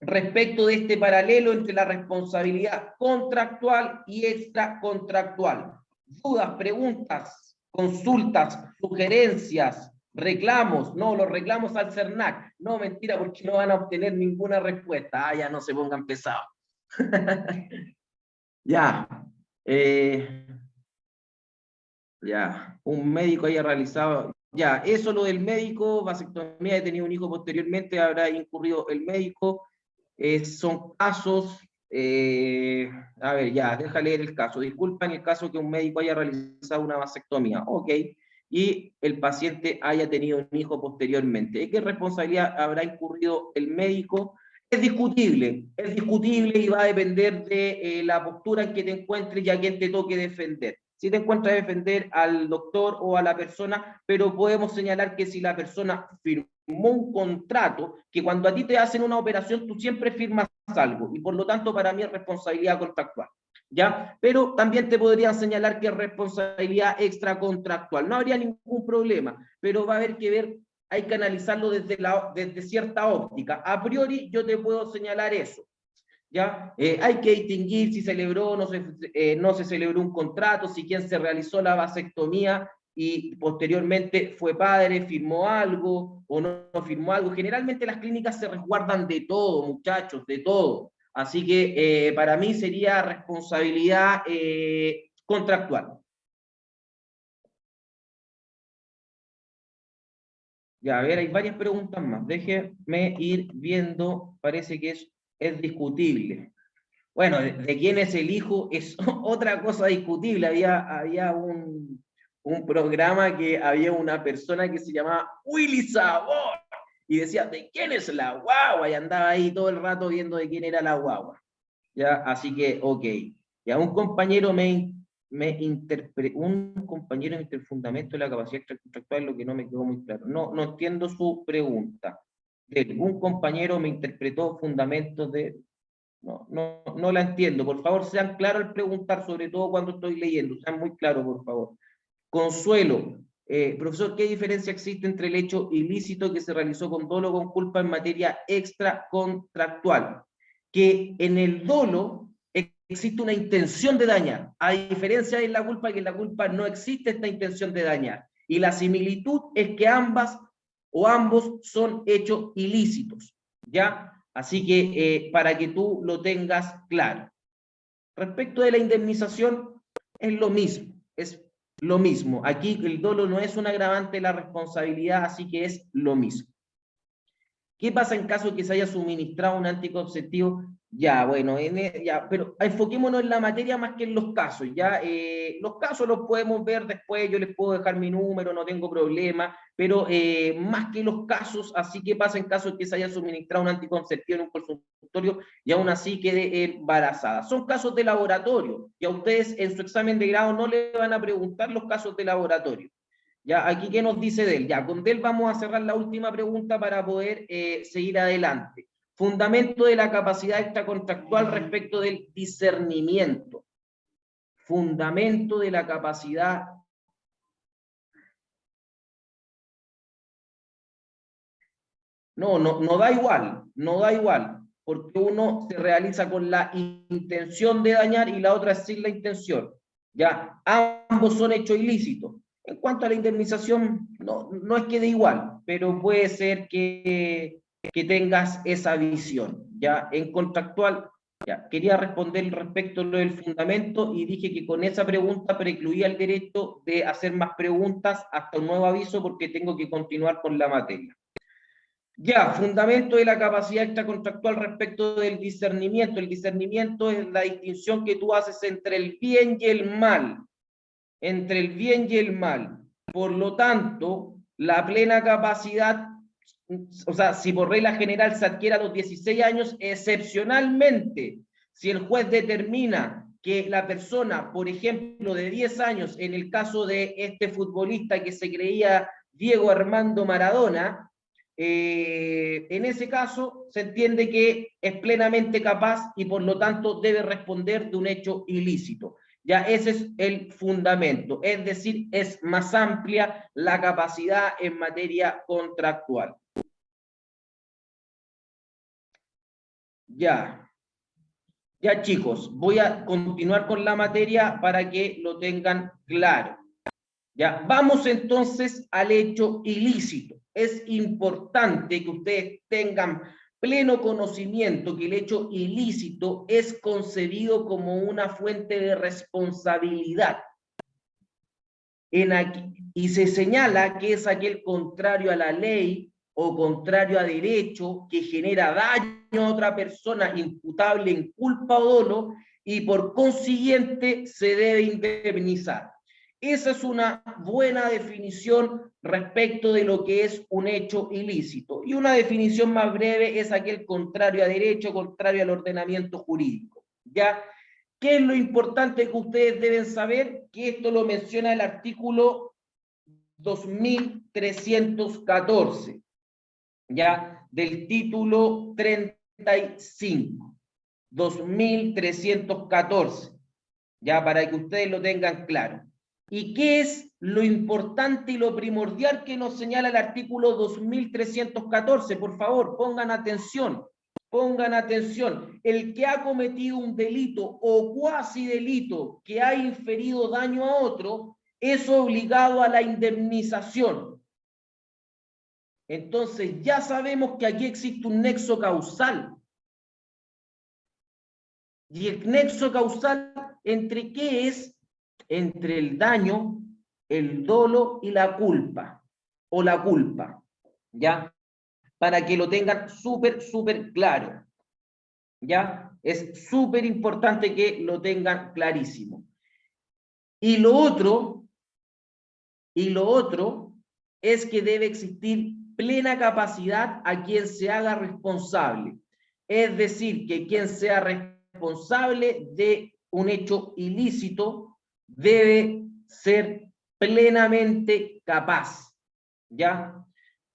respecto de este paralelo entre la responsabilidad contractual y extracontractual. Dudas, preguntas, consultas, sugerencias, reclamos. No, los reclamos al CERNAC. No, mentira, porque no van a obtener ninguna respuesta. Ah, ya no se pongan pesados. Ya. Ya, un médico haya realizado. Ya, eso lo del médico, vasectomía, he tenido un hijo posteriormente, habrá incurrido el médico. Son casos, a ver, ya, deja leer el caso. Disculpa, en el caso que un médico haya realizado una vasectomía, ok, y el paciente haya tenido un hijo posteriormente. ¿De qué responsabilidad habrá incurrido el médico? Es discutible y va a depender de la postura en que te encuentres y a quién te toque defender. Si te encuentras a defender al doctor o a la persona, pero podemos señalar que si la persona firmó un contrato, que cuando a ti te hacen una operación, tú siempre firmas algo, y por lo tanto para mí es responsabilidad contractual, ¿ya? Pero también te podrían señalar que es responsabilidad extracontractual. No habría ningún problema, pero va a haber que ver, hay que analizarlo desde cierta óptica. A priori yo te puedo señalar eso. ¿Ya? Hay que distinguir si celebró o no se celebró un contrato, si quien se realizó la vasectomía y posteriormente fue padre, firmó algo o no firmó algo. Generalmente las clínicas se resguardan de todo, muchachos, de todo. Así que para mí sería responsabilidad contractual. Ya, a ver, hay varias preguntas más. Déjeme ir viendo, parece que es discutible. Bueno, de quién es el hijo es otra cosa discutible. Había un programa que había una persona que se llamaba Willy Sabor y decía, ¿de quién es la guagua? Y andaba ahí todo el rato viendo de quién era la guagua. ¿Ya? Así que, ok. Ya un compañero un compañero entre el fundamento de la capacidad extracontractual, lo que no me quedó muy claro. No entiendo su pregunta. Un compañero me interpretó fundamentos de... No la entiendo. Por favor, sean claros al preguntar, sobre todo cuando estoy leyendo. Sean muy claros, por favor. Consuelo, profesor, ¿qué diferencia existe entre el hecho ilícito que se realizó con dolo o con culpa en materia extracontractual? Que en el dolo existe una intención de dañar, a diferencia de la culpa, que en la culpa no existe esta intención de dañar. Y la similitud es que ambas o ambos son hechos ilícitos, ¿ya? Así que para que tú lo tengas claro. Respecto de la indemnización, es lo mismo, es lo mismo. Aquí el dolo no es un agravante de la responsabilidad, así que es lo mismo. ¿Qué pasa en caso de que se haya suministrado un anticonceptivo? Ya, bueno, ya, pero enfoquémonos en la materia más que en los casos. Ya, los casos los podemos ver después, yo les puedo dejar mi número, no tengo problema, pero más que los casos, así que pasa en caso de que se haya suministrado un anticonceptivo en un consultorio y aún así quede embarazada. Son casos de laboratorio, y a ustedes en su examen de grado no le van a preguntar los casos de laboratorio. Ya, aquí, ¿qué nos dice de él? Ya, con él vamos a cerrar la última pregunta para poder seguir adelante. Fundamento de la capacidad extracontractual respecto del discernimiento. Fundamento de la capacidad. No da igual, no da igual, porque uno se realiza con la intención de dañar y la otra es sin la intención. Ya, ambos son hechos ilícitos. En cuanto a la indemnización, no es que dé igual, pero puede ser que tengas esa visión. Ya, en contractual, ya, quería responder respecto a lo del fundamento y dije que con esa pregunta precluía el derecho de hacer más preguntas hasta un nuevo aviso porque tengo que continuar con la materia. Ya, fundamento de la capacidad extracontractual respecto del discernimiento. El discernimiento es la distinción que tú haces entre el bien y el mal. Entre el bien y el mal. Por lo tanto, la plena capacidad, o sea, si por regla general se adquiere a los 16 años, excepcionalmente, si el juez determina que la persona, por ejemplo, de 10 años, en el caso de este futbolista que se creía Diego Armando Maradona, en ese caso se entiende que es plenamente capaz y por lo tanto debe responder de un hecho ilícito. Ya ese es el fundamento, es decir, es más amplia la capacidad en materia contractual. Ya chicos, voy a continuar con la materia para que lo tengan claro. Ya, vamos entonces al hecho ilícito. Es importante que ustedes tengan pleno conocimiento que el hecho ilícito es concebido como una fuente de responsabilidad. Y se señala que es aquel contrario a la ley o contrario a derecho que genera daño a otra persona imputable en culpa o dolo y por consiguiente se debe indemnizar. Esa es una buena definición respecto de lo que es un hecho ilícito. Y una definición más breve es aquel contrario a derecho, contrario al ordenamiento jurídico. ¿Ya? ¿Qué es lo importante que ustedes deben saber? Que esto lo menciona el artículo 2314, ¿ya? Del título 35. 2314, ya, para que ustedes lo tengan claro. ¿Y qué es lo importante y lo primordial que nos señala el artículo 2314? Por favor, pongan atención. Pongan atención. El que ha cometido un delito o cuasi delito que ha inferido daño a otro es obligado a la indemnización. Entonces, ya sabemos que aquí existe un nexo causal. ¿Y el nexo causal entre qué es? Entre el daño, el dolo y la culpa, o la culpa, ¿ya? Para que lo tengan súper claro, ¿ya? Es súper importante que lo tengan clarísimo. Y lo otro es que debe existir plena capacidad a quien se haga responsable. Es decir, que quien sea responsable de un hecho ilícito debe ser plenamente capaz, ¿ya?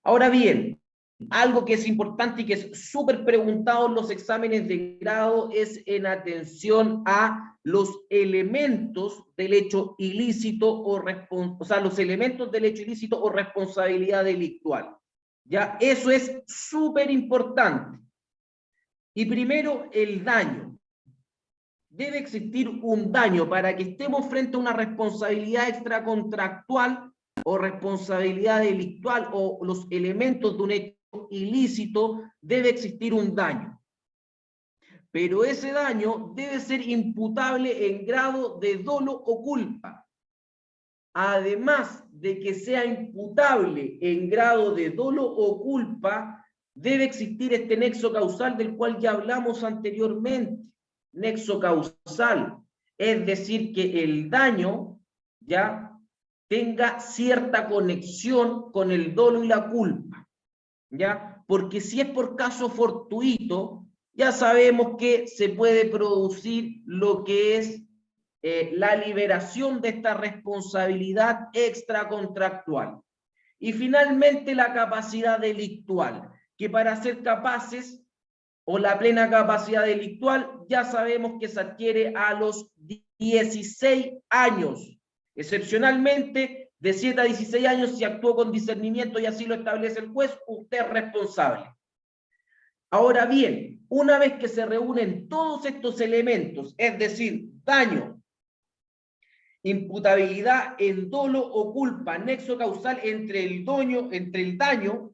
Ahora bien, algo que es importante y que es súper preguntado en los exámenes de grado es en atención a los elementos del hecho ilícito o sea, los elementos del hecho ilícito o responsabilidad delictual. Ya, eso es súper importante. Y primero, el daño. Debe existir un daño para que estemos frente a una responsabilidad extracontractual o responsabilidad delictual o los elementos de un hecho ilícito, debe existir un daño. Pero ese daño debe ser imputable en grado de dolo o culpa. Además de que sea imputable en grado de dolo o culpa, debe existir este nexo causal del cual ya hablamos anteriormente. Nexo causal, es decir, que el daño ya tenga cierta conexión con el dolo y la culpa, ¿ya? Porque si es por caso fortuito, ya sabemos que se puede producir lo que es la liberación de esta responsabilidad extracontractual. Y finalmente la capacidad delictual, que para ser capaces, o la plena capacidad delictual, ya sabemos que se adquiere a los 16 años. Excepcionalmente, de 7 a 16 años, si actuó con discernimiento y así lo establece el juez, usted es responsable. Ahora bien, una vez que se reúnen todos estos elementos, es decir, daño, imputabilidad en dolo o culpa, nexo causal entre el daño,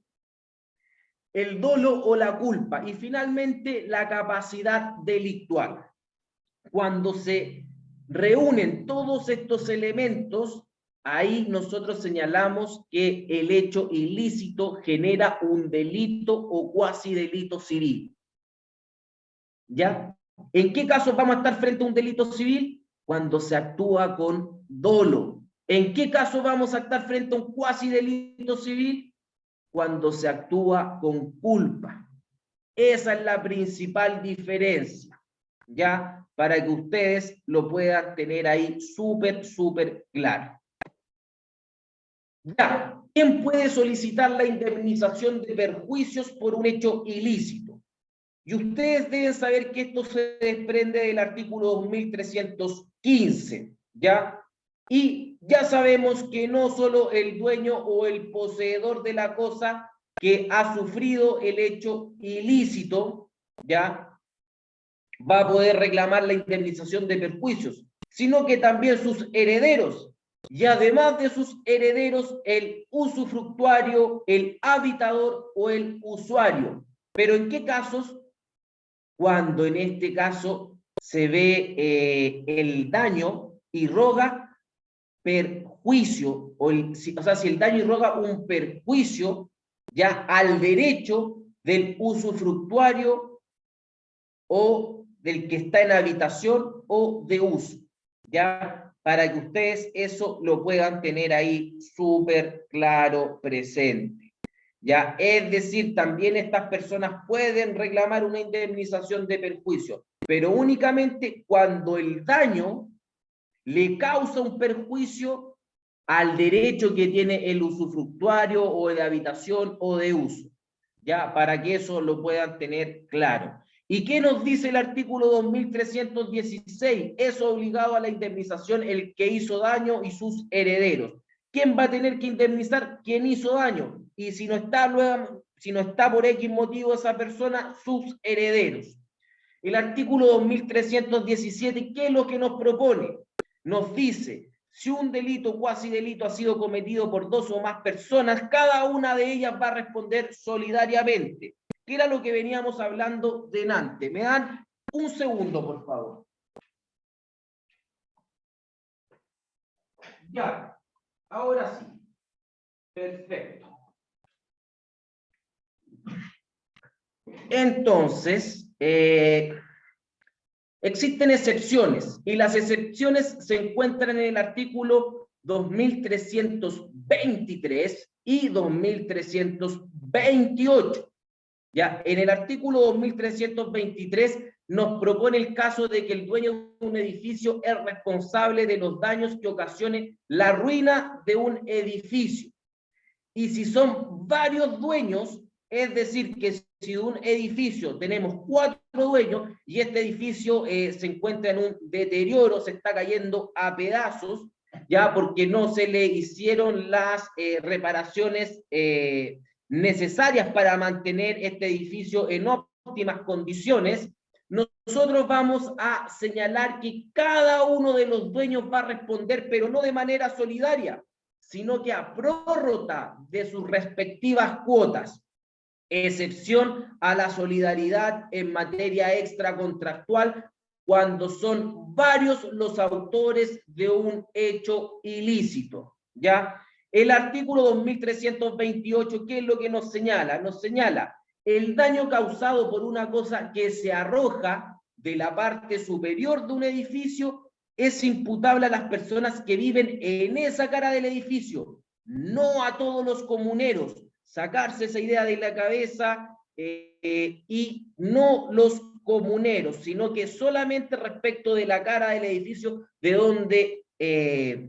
el dolo o la culpa, y finalmente la capacidad delictual. Cuando se reúnen todos estos elementos, ahí nosotros señalamos que el hecho ilícito genera un delito o cuasi delito civil. ¿Ya? ¿En qué casos vamos a estar frente a un delito civil? Cuando se actúa con dolo. ¿En qué caso vamos a estar frente a un cuasi delito civil? Cuando se actúa con culpa. Esa es la principal diferencia, ¿ya? Para que ustedes lo puedan tener ahí súper claro. Ya, ¿quién puede solicitar la indemnización de perjuicios por un hecho ilícito? Y ustedes deben saber que esto se desprende del artículo 2315, ¿ya? Y ya sabemos que no solo el dueño o el poseedor de la cosa que ha sufrido el hecho ilícito, ¿ya?, va a poder reclamar la indemnización de perjuicios, sino que también sus herederos, y además de sus herederos, el usufructuario, el habitador o el usuario. ¿Pero en qué casos? Cuando en este caso se ve el daño y roga perjuicio, o sea, si el daño irroga un perjuicio ya al derecho del usufructuario o del que está en habitación o de uso, ya, para que ustedes eso lo puedan tener ahí súper claro presente. Ya, es decir, también estas personas pueden reclamar una indemnización de perjuicio, pero únicamente cuando el daño le causa un perjuicio al derecho que tiene el usufructuario o de habitación o de uso, ya, para que eso lo puedan tener claro. ¿Y qué nos dice el artículo 2316? Es obligado a la indemnización el que hizo daño y sus herederos. ¿Quién va a tener que indemnizar? Quien hizo daño. Y si no está por X motivo esa persona, sus herederos. El artículo 2317, ¿qué es lo que nos propone? Nos dice, si un delito o cuasi delito ha sido cometido por 2 o más personas, cada una de ellas va a responder solidariamente. ¿Qué era lo que veníamos hablando delante? ¿Me dan un segundo, por favor? Ya, ahora sí. Perfecto. Entonces, existen excepciones, y las excepciones se encuentran en el artículo 2323, y 2328. Ya, en el artículo 2323 nos propone el caso de que el dueño de un edificio es responsable de los daños que ocasione la ruina de un edificio. Y si son varios dueños, es decir, que si de un edificio tenemos 4 dueños y este edificio se encuentra en un deterioro, se está cayendo a pedazos, ya porque no se le hicieron las reparaciones necesarias para mantener este edificio en óptimas condiciones, nosotros vamos a señalar que cada uno de los dueños va a responder, pero no de manera solidaria, sino que a prórrota de sus respectivas cuotas, excepción a la solidaridad en materia extracontractual cuando son varios los autores de un hecho ilícito, ¿ya? El artículo 2328, ¿qué es lo que nos señala? Nos señala el daño causado por una cosa que se arroja de la parte superior de un edificio es imputable a las personas que viven en esa cara del edificio, no a todos los comuneros. Sacarse esa idea de la cabeza y no los comuneros, sino que solamente respecto de la cara del edificio de donde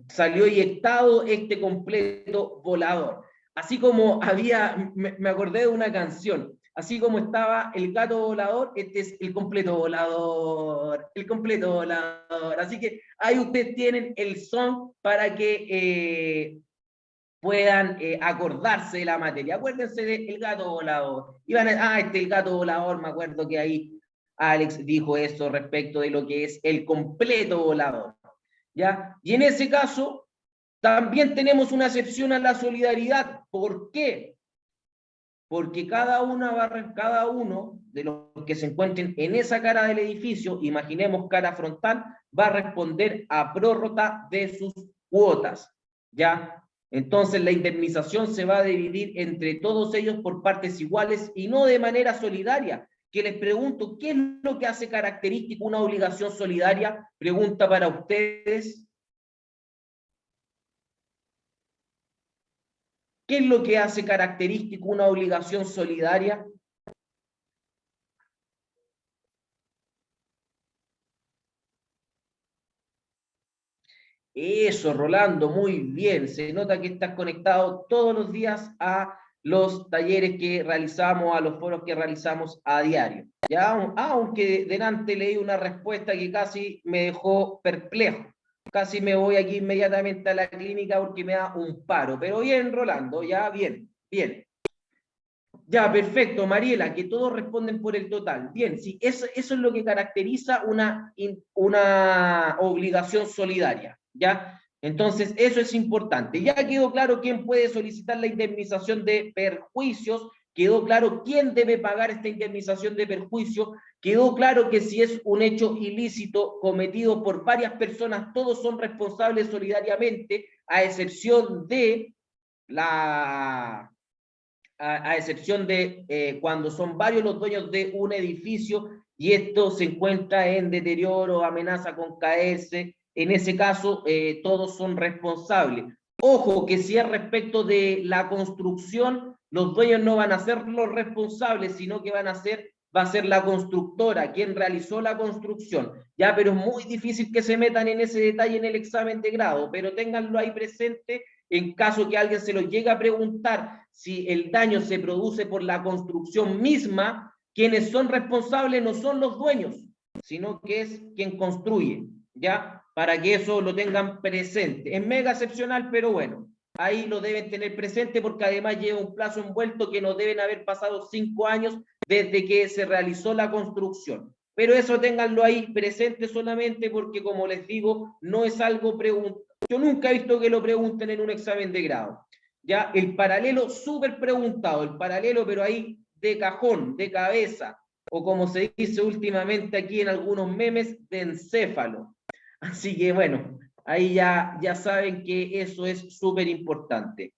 salió eyectado este completo volador. Así como había, me acordé de una canción, así como estaba el gato volador, este es el completo volador, el completo volador. Así que ahí ustedes tienen el son para que puedan acordarse de la materia. Acuérdense del gato volador. El gato volador, me acuerdo que ahí Alex dijo eso respecto de lo que es el completo volador. ¿Ya? Y en ese caso, también tenemos una excepción a la solidaridad. ¿Por qué? Porque cada uno de los que se encuentren en esa cara del edificio, imaginemos cara frontal, va a responder a prórrota de sus cuotas, ¿ya? Entonces la indemnización se va a dividir entre todos ellos por partes iguales y no de manera solidaria. Que les pregunto, ¿qué es lo que hace característico una obligación solidaria? Pregunta para ustedes. ¿Qué es lo que hace característico una obligación solidaria? Eso, Rolando, muy bien. Se nota que estás conectado todos los días a los talleres que realizamos, a los foros que realizamos a diario. ¿Ya? Aunque delante leí una respuesta que casi me dejó perplejo. Casi me voy aquí inmediatamente a la clínica porque me da un paro. Pero bien, Rolando, ya bien, bien. Ya, perfecto, Mariela, que todos responden por el total. Bien, sí, eso es lo que caracteriza una obligación solidaria, ¿ya? Entonces, eso es importante. Ya quedó claro quién puede solicitar la indemnización de perjuicios, quedó claro quién debe pagar esta indemnización de perjuicio, quedó claro que si es un hecho ilícito cometido por varias personas, todos son responsables solidariamente, a excepción de cuando son varios los dueños de un edificio y esto se encuentra en deterioro, amenaza con caerse, en ese caso todos son responsables. Ojo, que si es respecto de la construcción, los dueños no van a ser los responsables, sino que va a ser la constructora quien realizó la construcción. Ya, pero es muy difícil que se metan en ese detalle en el examen de grado, pero ténganlo ahí presente en caso que alguien se lo llegue a preguntar si el daño se produce por la construcción misma, quienes son responsables no son los dueños, sino que es quien construye, ¿ya? Para que eso lo tengan presente. Es mega excepcional, pero bueno, ahí lo deben tener presente porque además lleva un plazo envuelto que no deben haber pasado 5 años desde que se realizó la construcción. Pero eso ténganlo ahí presente solamente porque, como les digo, no es algo preguntado. Yo nunca he visto que lo pregunten en un examen de grado. Ya, el paralelo súper preguntado, el paralelo pero ahí de cajón, de cabeza, o como se dice últimamente aquí en algunos memes, de encéfalo. Así que bueno, ahí ya saben que eso es súper importante.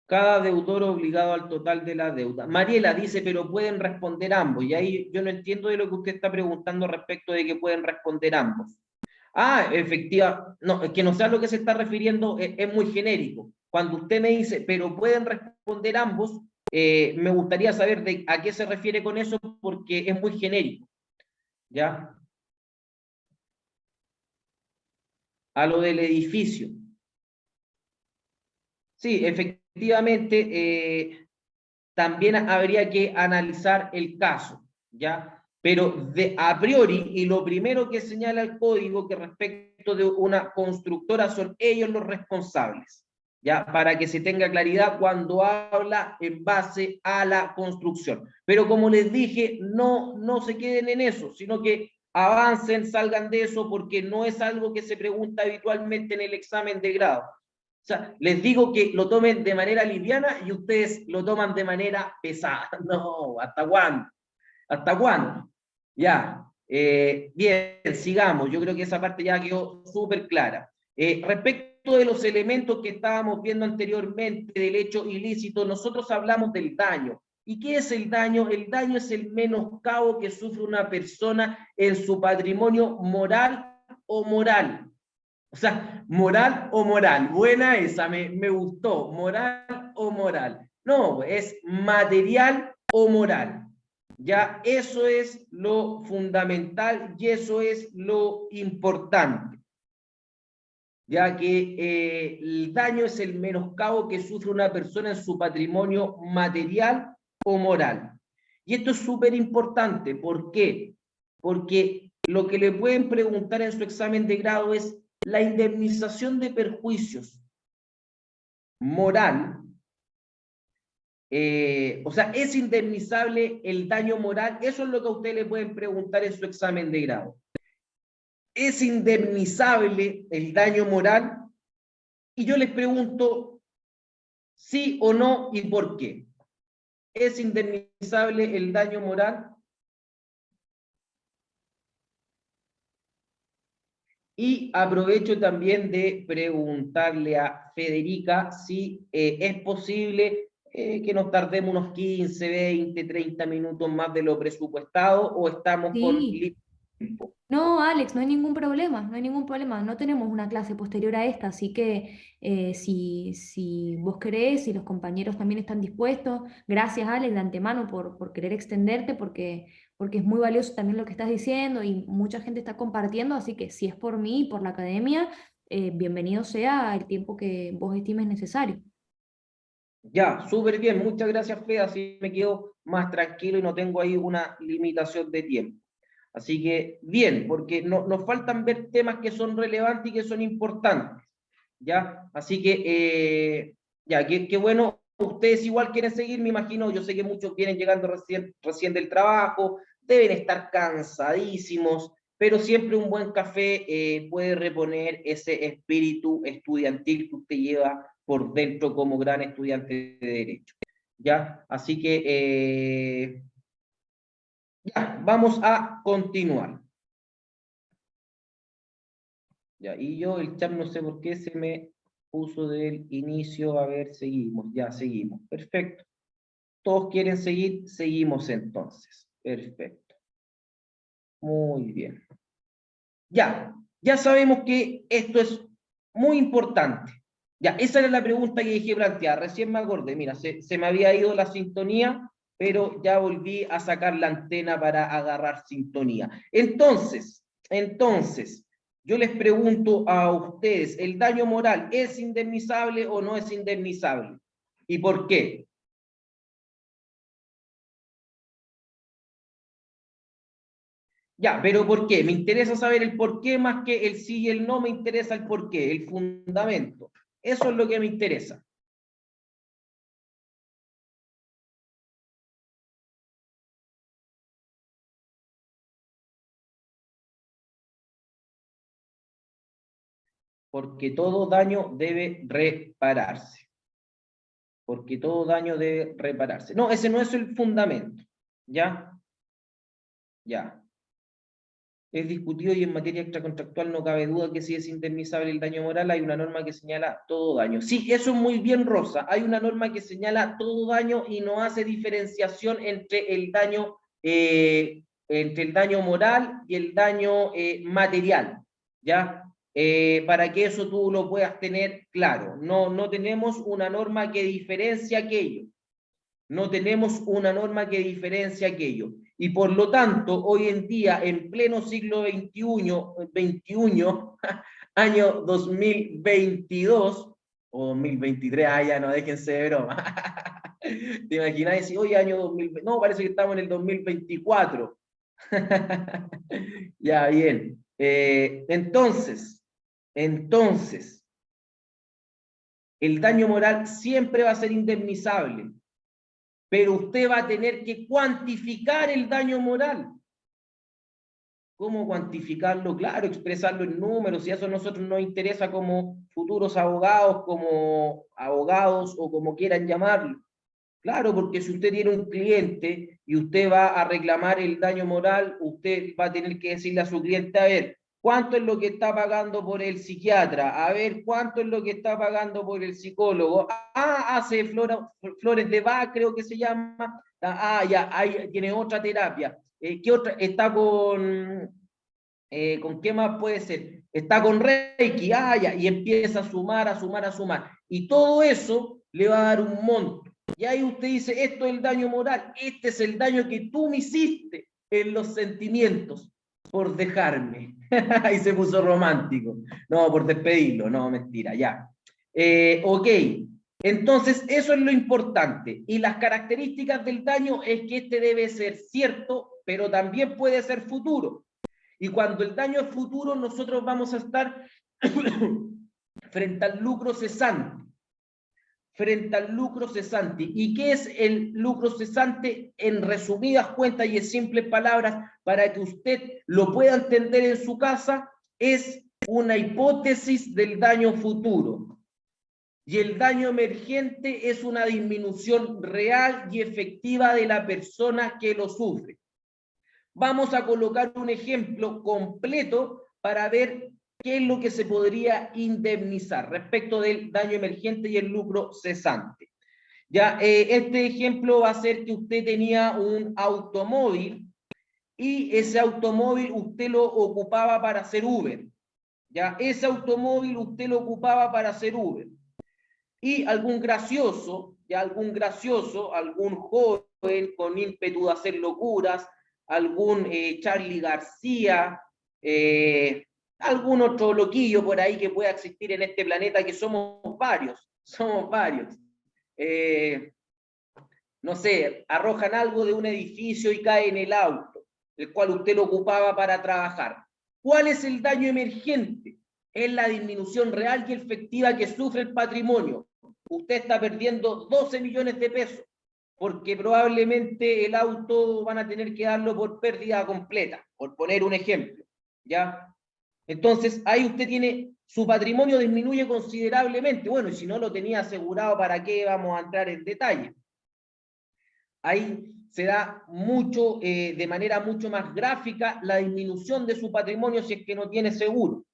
Cada deudor obligado al total de la deuda. Mariela dice, pero pueden responder ambos. Y ahí yo no entiendo de lo que usted está preguntando respecto de que pueden responder ambos. Efectiva, no, es que no sé a lo que se está refiriendo, es muy genérico. cuando usted me dice, pero pueden responder ambos, me gustaría saber a qué se refiere con eso, porque es muy genérico, ¿ya? A lo del edificio. Sí, efectivamente, también habría que analizar el caso, ¿ya? Pero a priori, y lo primero que señala el código, que respecto de una constructora son ellos los responsables, ¿ya? Para que se tenga claridad cuando habla en base a la construcción. Pero como les dije, no se queden en eso, sino que avancen, salgan de eso, porque no es algo que se pregunta habitualmente en el examen de grado. O sea, les digo que lo tomen de manera liviana y ustedes lo toman de manera pesada. No, ¿hasta cuándo? ¿Hasta cuándo? Ya, bien, sigamos. Yo creo que esa parte ya quedó súper clara. Respecto de los elementos que estábamos viendo anteriormente del hecho ilícito, nosotros hablamos del daño. ¿Y qué es el daño? El daño es el menoscabo que sufre una persona en su patrimonio moral o moral. O sea, moral o moral. Buena esa, me gustó. Moral o moral. No, es material o moral. Ya eso es lo fundamental y eso es lo importante. Ya que el daño es el menoscabo que sufre una persona en su patrimonio material o moral. Y esto es súper importante. ¿Por qué? Porque lo que le pueden preguntar en su examen de grado es la indemnización de perjuicios moral. O sea, ¿es indemnizable el daño moral? Eso es lo que a usted le pueden preguntar en su examen de grado. ¿Es indemnizable el daño moral? Y yo les pregunto sí o no y por qué. ¿Es indemnizable el daño moral? Y aprovecho también de preguntarle a Federica si es posible que nos tardemos unos 15, 20, 30 minutos más de lo presupuestado o estamos con Sí. tiempo. No, Alex, no hay ningún problema, no hay ningún problema. No tenemos una clase posterior a esta, así que si vos querés, si los compañeros también están dispuestos, gracias, Alex, de antemano por querer extenderte, porque es muy valioso también lo que estás diciendo y mucha gente está compartiendo, así que si es por mí y por la academia, bienvenido sea el tiempo que vos estimes necesario. Ya, súper bien, muchas gracias, Fe, así me quedo más tranquilo y no tengo ahí una limitación de tiempo. Así que bien, porque nos faltan ver temas que son relevantes y que son importantes, ¿ya? Así que, ya, qué bueno, ustedes igual quieren seguir, me imagino, yo sé que muchos vienen llegando recién del trabajo, deben estar cansadísimos, pero siempre un buen café puede reponer ese espíritu estudiantil que usted lleva por dentro como gran estudiante de Derecho, ¿ya? Así que, ya, vamos a continuar. Ya, y yo el chat no sé por qué se me puso del inicio. A ver, seguimos, ya seguimos. Perfecto. Todos quieren seguir, seguimos entonces. Perfecto. Muy bien. Ya sabemos que esto es muy importante. Ya, esa era la pregunta que dije plantear. Recién me acordé, mira, se me había ido la sintonía, pero ya volví a sacar la antena para agarrar sintonía. Entonces, yo les pregunto a ustedes, ¿el daño moral es indemnizable o no es indemnizable? ¿Y por qué? Ya, pero ¿por qué? Me interesa saber el por qué más que el sí y el no, me interesa el por qué, el fundamento. Eso es lo que me interesa. Porque todo daño debe repararse. Porque todo daño debe repararse. No, ese no es el fundamento. ¿Ya? Ya. Es discutido y en materia extracontractual no cabe duda que si es indemnizable el daño moral, hay una norma que señala todo daño. Sí, eso es muy bien, Rosa. Hay una norma que señala todo daño y no hace diferenciación entre el daño moral y el daño material. ¿Ya? para que eso tú lo puedas tener claro. No tenemos una norma que diferencie aquello. No tenemos una norma que diferencie aquello. Y por lo tanto, hoy en día, en pleno siglo XXI, año 2022, o 2023, ya no, déjense de broma. ¿Te imaginas decir, oye, año 2020? No, parece que estamos en el 2024. Ya, bien. Entonces, el daño moral siempre va a ser indemnizable, pero usted va a tener que cuantificar el daño moral. ¿Cómo cuantificarlo? Claro, expresarlo en números, y eso a nosotros nos interesa como futuros abogados, o como quieran llamarlo. Claro, porque si usted tiene un cliente y usted va a reclamar el daño moral, usted va a tener que decirle a su cliente, a ver, ¿cuánto es lo que está pagando por el psiquiatra? A ver, ¿cuánto es lo que está pagando por el psicólogo? Hace flores de Bach, creo que se llama. Ya, ahí tiene otra terapia. ¿Qué otra? Está ¿con qué más puede ser? Está con Reiki, ya, y empieza a sumar, a sumar, a sumar. Y todo eso le va a dar un monto. Y ahí usted dice, esto es el daño moral, este es el daño que tú me hiciste en los sentimientos por dejarme. Y se puso romántico. No, por despedirlo, no, mentira, ya. Ok, entonces eso es lo importante. Y las características del daño es que este debe ser cierto, pero también puede ser futuro. Y cuando el daño es futuro, nosotros vamos a estar frente al lucro cesante. Frente al lucro cesante. ¿Y qué es el lucro cesante? En resumidas cuentas y en simples palabras, para que usted lo pueda entender en su casa, es una hipótesis del daño futuro. Y el daño emergente es una disminución real y efectiva de la persona que lo sufre. Vamos a colocar un ejemplo completo para ver qué es lo que se podría indemnizar respecto del daño emergente y el lucro cesante. Ya, este ejemplo va a ser que usted tenía un automóvil y ese automóvil usted lo ocupaba para hacer Uber. Ya, ese automóvil usted lo ocupaba para hacer Uber. Y algún gracioso, algún joven con ímpetu de hacer locuras, algún Charlie García, algún otro loquillo por ahí que pueda existir en este planeta, que somos varios. No sé, arrojan algo de un edificio y cae en el auto, el cual usted lo ocupaba para trabajar. ¿Cuál es el daño emergente? Es la disminución real y efectiva que sufre el patrimonio. Usted está perdiendo 12 millones de pesos, porque probablemente el auto van a tener que darlo por pérdida completa, por poner un ejemplo, ¿ya? Entonces, ahí usted tiene, su patrimonio disminuye considerablemente. Bueno, y si no lo tenía asegurado, ¿para qué vamos a entrar en detalle? Ahí se da mucho, de manera mucho más gráfica, la disminución de su patrimonio si es que no tiene seguro,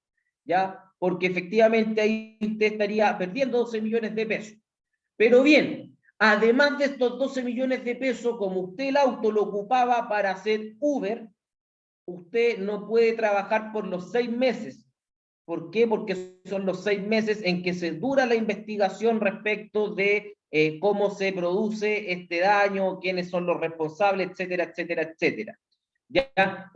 ¿ya? Porque efectivamente ahí usted estaría perdiendo 12 millones de pesos. Pero bien, además de estos 12 millones de pesos, como usted el auto lo ocupaba para hacer Uber, usted no puede trabajar por los 6 meses. ¿Por qué? Porque son los 6 meses en que se dura la investigación respecto de cómo se produce este daño, quiénes son los responsables, etcétera, etcétera, etcétera. ¿Ya?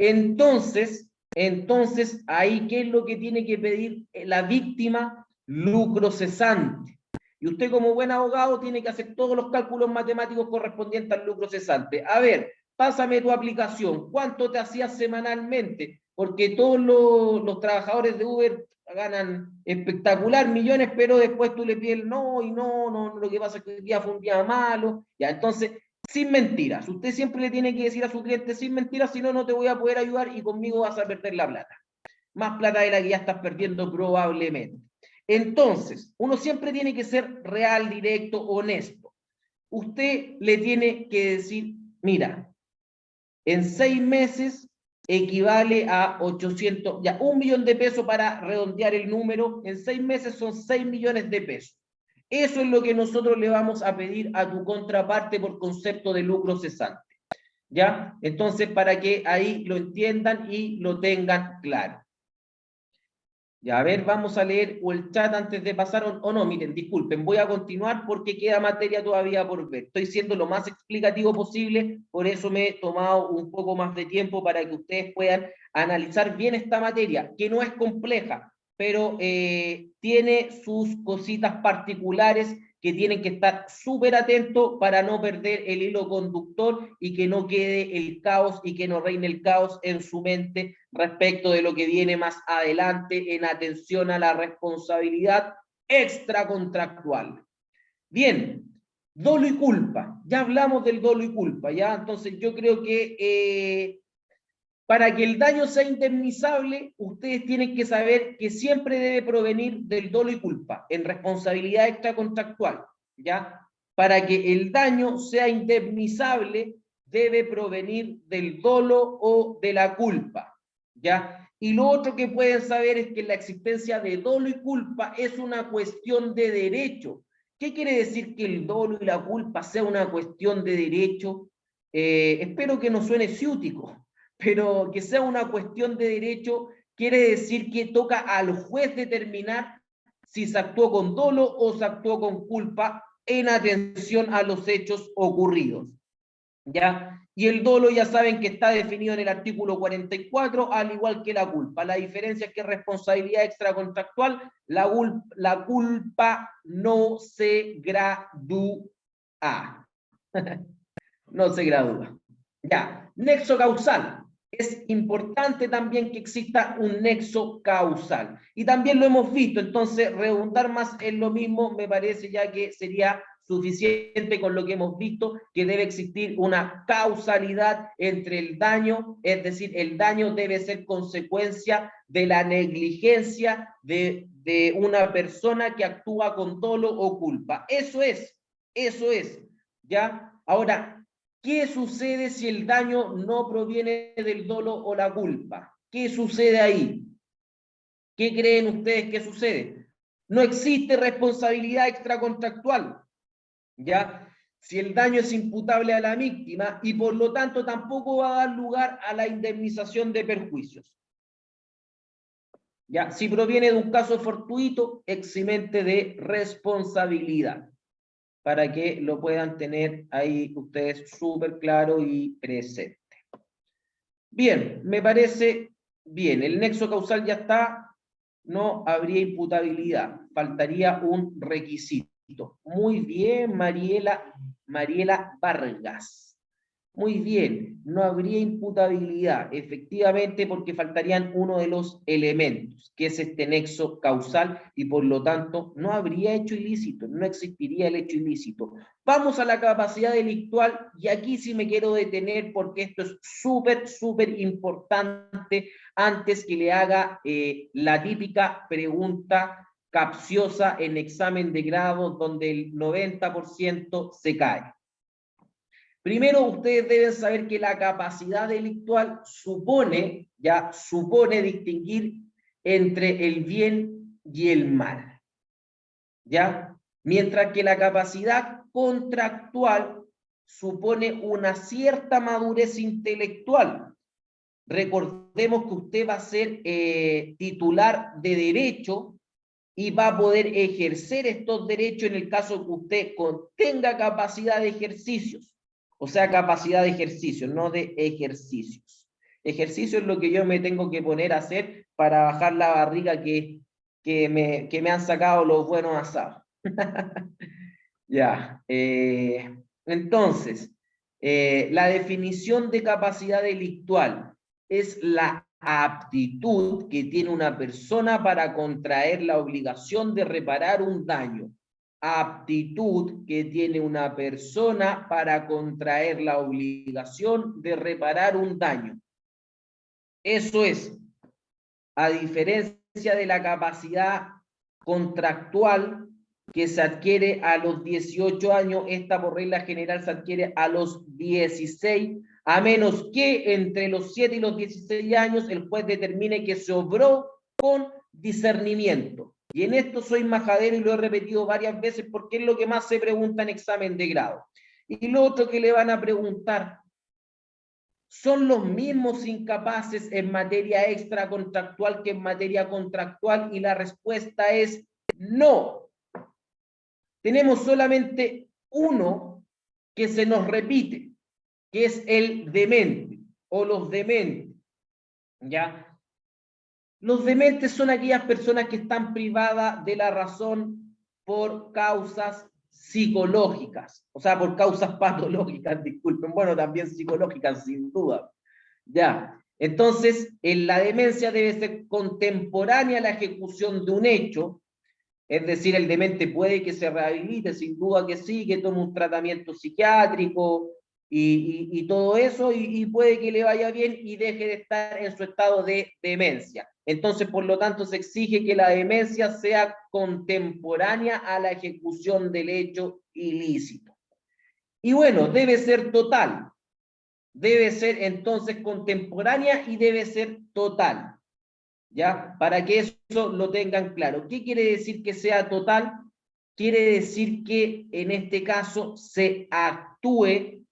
Entonces, ahí, ¿qué es lo que tiene que pedir la víctima? Lucro cesante. Y usted como buen abogado tiene que hacer todos los cálculos matemáticos correspondientes al lucro cesante. A ver, pásame tu aplicación, ¿cuánto te hacías semanalmente? Porque todos los trabajadores de Uber ganan espectacular millones, pero después tú le pides no, lo que pasa es que el día fue un día malo, ya, entonces, sin mentiras, usted siempre le tiene que decir a su cliente sin mentiras, si no, no te voy a poder ayudar y conmigo vas a perder la plata. Más plata de la que ya estás perdiendo probablemente. Entonces, uno siempre tiene que ser real, directo, honesto. Usted le tiene que decir, mira, en 6 meses equivale a 800, ya 1 millón de pesos para redondear el número, en 6 meses son 6 millones de pesos. Eso es lo que nosotros le vamos a pedir a tu contraparte por concepto de lucro cesante. ¿Ya? Entonces, para que ahí lo entiendan y lo tengan claro. Ya, a ver, vamos a leer o el chat antes de pasar, o no, miren, disculpen, voy a continuar porque queda materia todavía por ver. Estoy siendo lo más explicativo posible, por eso me he tomado un poco más de tiempo para que ustedes puedan analizar bien esta materia, que no es compleja, pero tiene sus cositas particulares que tienen que estar súper atentos para no perder el hilo conductor y que no quede el caos y que no reine el caos en su mente respecto de lo que viene más adelante en atención a la responsabilidad extracontractual. Bien, dolo y culpa. Ya hablamos del dolo y culpa, ¿ya? Entonces yo creo que para que el daño sea indemnizable, ustedes tienen que saber que siempre debe provenir del dolo y culpa, en responsabilidad extracontractual, ¿ya? Para que el daño sea indemnizable, debe provenir del dolo o de la culpa, ¿ya? Y lo otro que pueden saber es que la existencia de dolo y culpa es una cuestión de derecho. ¿Qué quiere decir que el dolo y la culpa sea una cuestión de derecho? Espero que no suene ciútico, pero que sea una cuestión de derecho quiere decir que toca al juez determinar si se actuó con dolo o se actuó con culpa en atención a los hechos ocurridos. ¿Ya? Y el dolo ya saben que está definido en el artículo 44, al igual que la culpa. La diferencia es que responsabilidad extracontractual, la culpa no se gradúa. No se gradúa. Ya, nexo causal. Es importante también que exista un nexo causal. Y también lo hemos visto, entonces redundar más en lo mismo me parece ya que sería suficiente con lo que hemos visto, que debe existir una causalidad entre el daño, es decir, el daño debe ser consecuencia de la negligencia de una persona que actúa con dolo o culpa. Eso es, ¿ya? Ahora, ¿qué sucede si el daño no proviene del dolo o la culpa? ¿Qué sucede ahí? ¿Qué creen ustedes que sucede? No existe responsabilidad extracontractual, ¿ya? Si el daño es imputable a la víctima y por lo tanto tampoco va a dar lugar a la indemnización de perjuicios. ¿Ya? Si proviene de un caso fortuito, eximente de responsabilidad, para que lo puedan tener ahí ustedes súper claro y presente. Bien, me parece bien, el nexo causal ya está, no habría imputabilidad, faltaría un requisito. Muy bien, Mariela Vargas. Muy bien, no habría imputabilidad, efectivamente, porque faltarían uno de los elementos, que es este nexo causal, y por lo tanto no habría hecho ilícito, no existiría el hecho ilícito. Vamos a la capacidad delictual, y aquí sí me quiero detener porque esto es súper importante antes que le haga la típica pregunta capciosa en examen de grado donde el 90% se cae. Primero, ustedes deben saber que la capacidad delictual supone distinguir entre el bien y el mal, ¿ya? Mientras que la capacidad contractual supone una cierta madurez intelectual. Recordemos que usted va a ser titular de derecho y va a poder ejercer estos derechos en el caso que usted tenga capacidad de ejercicios. O sea, capacidad de ejercicio, no de ejercicios. Ejercicio es lo que yo me tengo que poner a hacer para bajar la barriga que me han sacado los buenos asados. Ya. Entonces, la definición de capacidad delictual es la aptitud que tiene una persona para contraer la obligación de reparar un daño. Aptitud que tiene una persona para contraer la obligación de reparar un daño. Eso es, a diferencia de la capacidad contractual que se adquiere a los 18 años, esta por regla general se adquiere a los 16, a menos que entre los 7 y los 16 años el juez determine que se obró con discernimiento. Y en esto soy majadero y lo he repetido varias veces porque es lo que más se pregunta en examen de grado. Y lo otro que le van a preguntar ¿Son los mismos incapaces en materia extracontractual que en materia contractual? Y la respuesta es no. Tenemos solamente uno que se nos repite, que es el demente o los dementes. ¿Ya? Los dementes son aquellas personas que están privadas de la razón por causas psicológicas, o sea, por causas patológicas, disculpen, bueno, también psicológicas, sin duda. Ya, entonces, en la demencia debe ser contemporánea a la ejecución de un hecho, es decir, el demente puede que se rehabilite, sin duda que sí, que tome un tratamiento psiquiátrico y todo eso, y puede que le vaya bien y deje de estar en su estado de demencia. Entonces, por lo tanto, se exige que la demencia sea contemporánea a la ejecución del hecho ilícito. Y bueno, debe ser total. Debe ser entonces contemporánea y debe ser total. ¿Ya? Para que eso lo tengan claro. ¿Qué quiere decir que sea total? Quiere decir que en este caso se actúe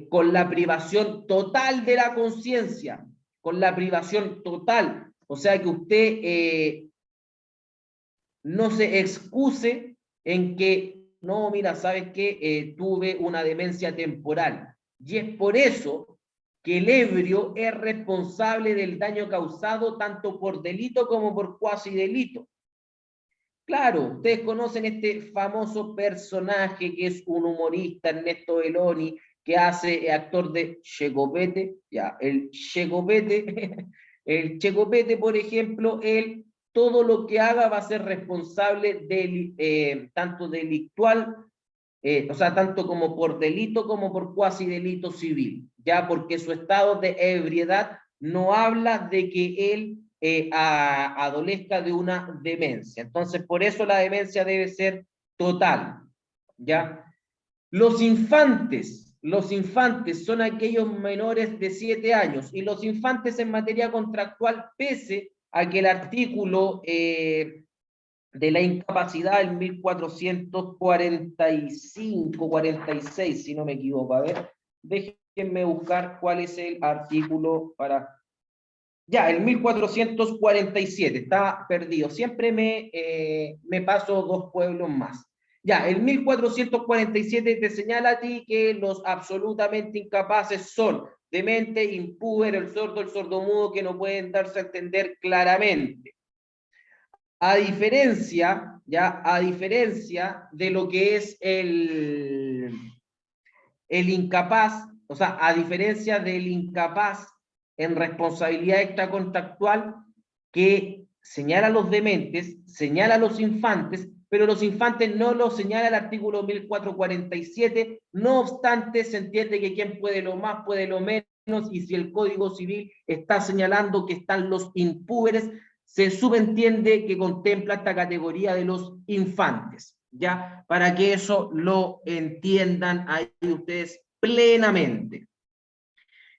con la privación total de la conciencia, con la privación total. O sea, que usted no se excuse en que, no, mira, ¿sabes qué? Tuve una demencia temporal. Y es por eso que el ebrio es responsable del daño causado tanto por delito como por cuasi delito. Claro, ustedes conocen este famoso personaje que es un humorista, Ernesto Belloni, que hace actor de Checopete, ya, el Checopete, el Checopete, por ejemplo, él todo lo que haga va a ser responsable del, tanto delictual, o sea, tanto como por delito como por cuasi delito civil, ya, porque su estado de ebriedad no habla de que él adolezca de una demencia. Entonces, por eso la demencia debe ser total, ¿ya? Los infantes son aquellos menores de 7 años, y los infantes en materia contractual, pese a que el artículo de la incapacidad, el 1445-46, si no me equivoco, a ver, déjenme buscar cuál es el artículo para... Ya, el 1447, está perdido. Siempre me paso 2 pueblos más. Ya, el 1447 te señala a ti que los absolutamente incapaces son demente, impúber, el sordomudo, que no pueden darse a entender claramente. A diferencia de lo que es el incapaz, o sea, a diferencia del incapaz en responsabilidad extracontractual, que señala a los dementes, señala a los infantes, pero los infantes no lo señala el artículo 1447, no obstante se entiende que quien puede lo más puede lo menos, y si el Código Civil está señalando que están los impúberes, se subentiende que contempla esta categoría de los infantes, ¿ya? Para que eso lo entiendan ahí ustedes plenamente.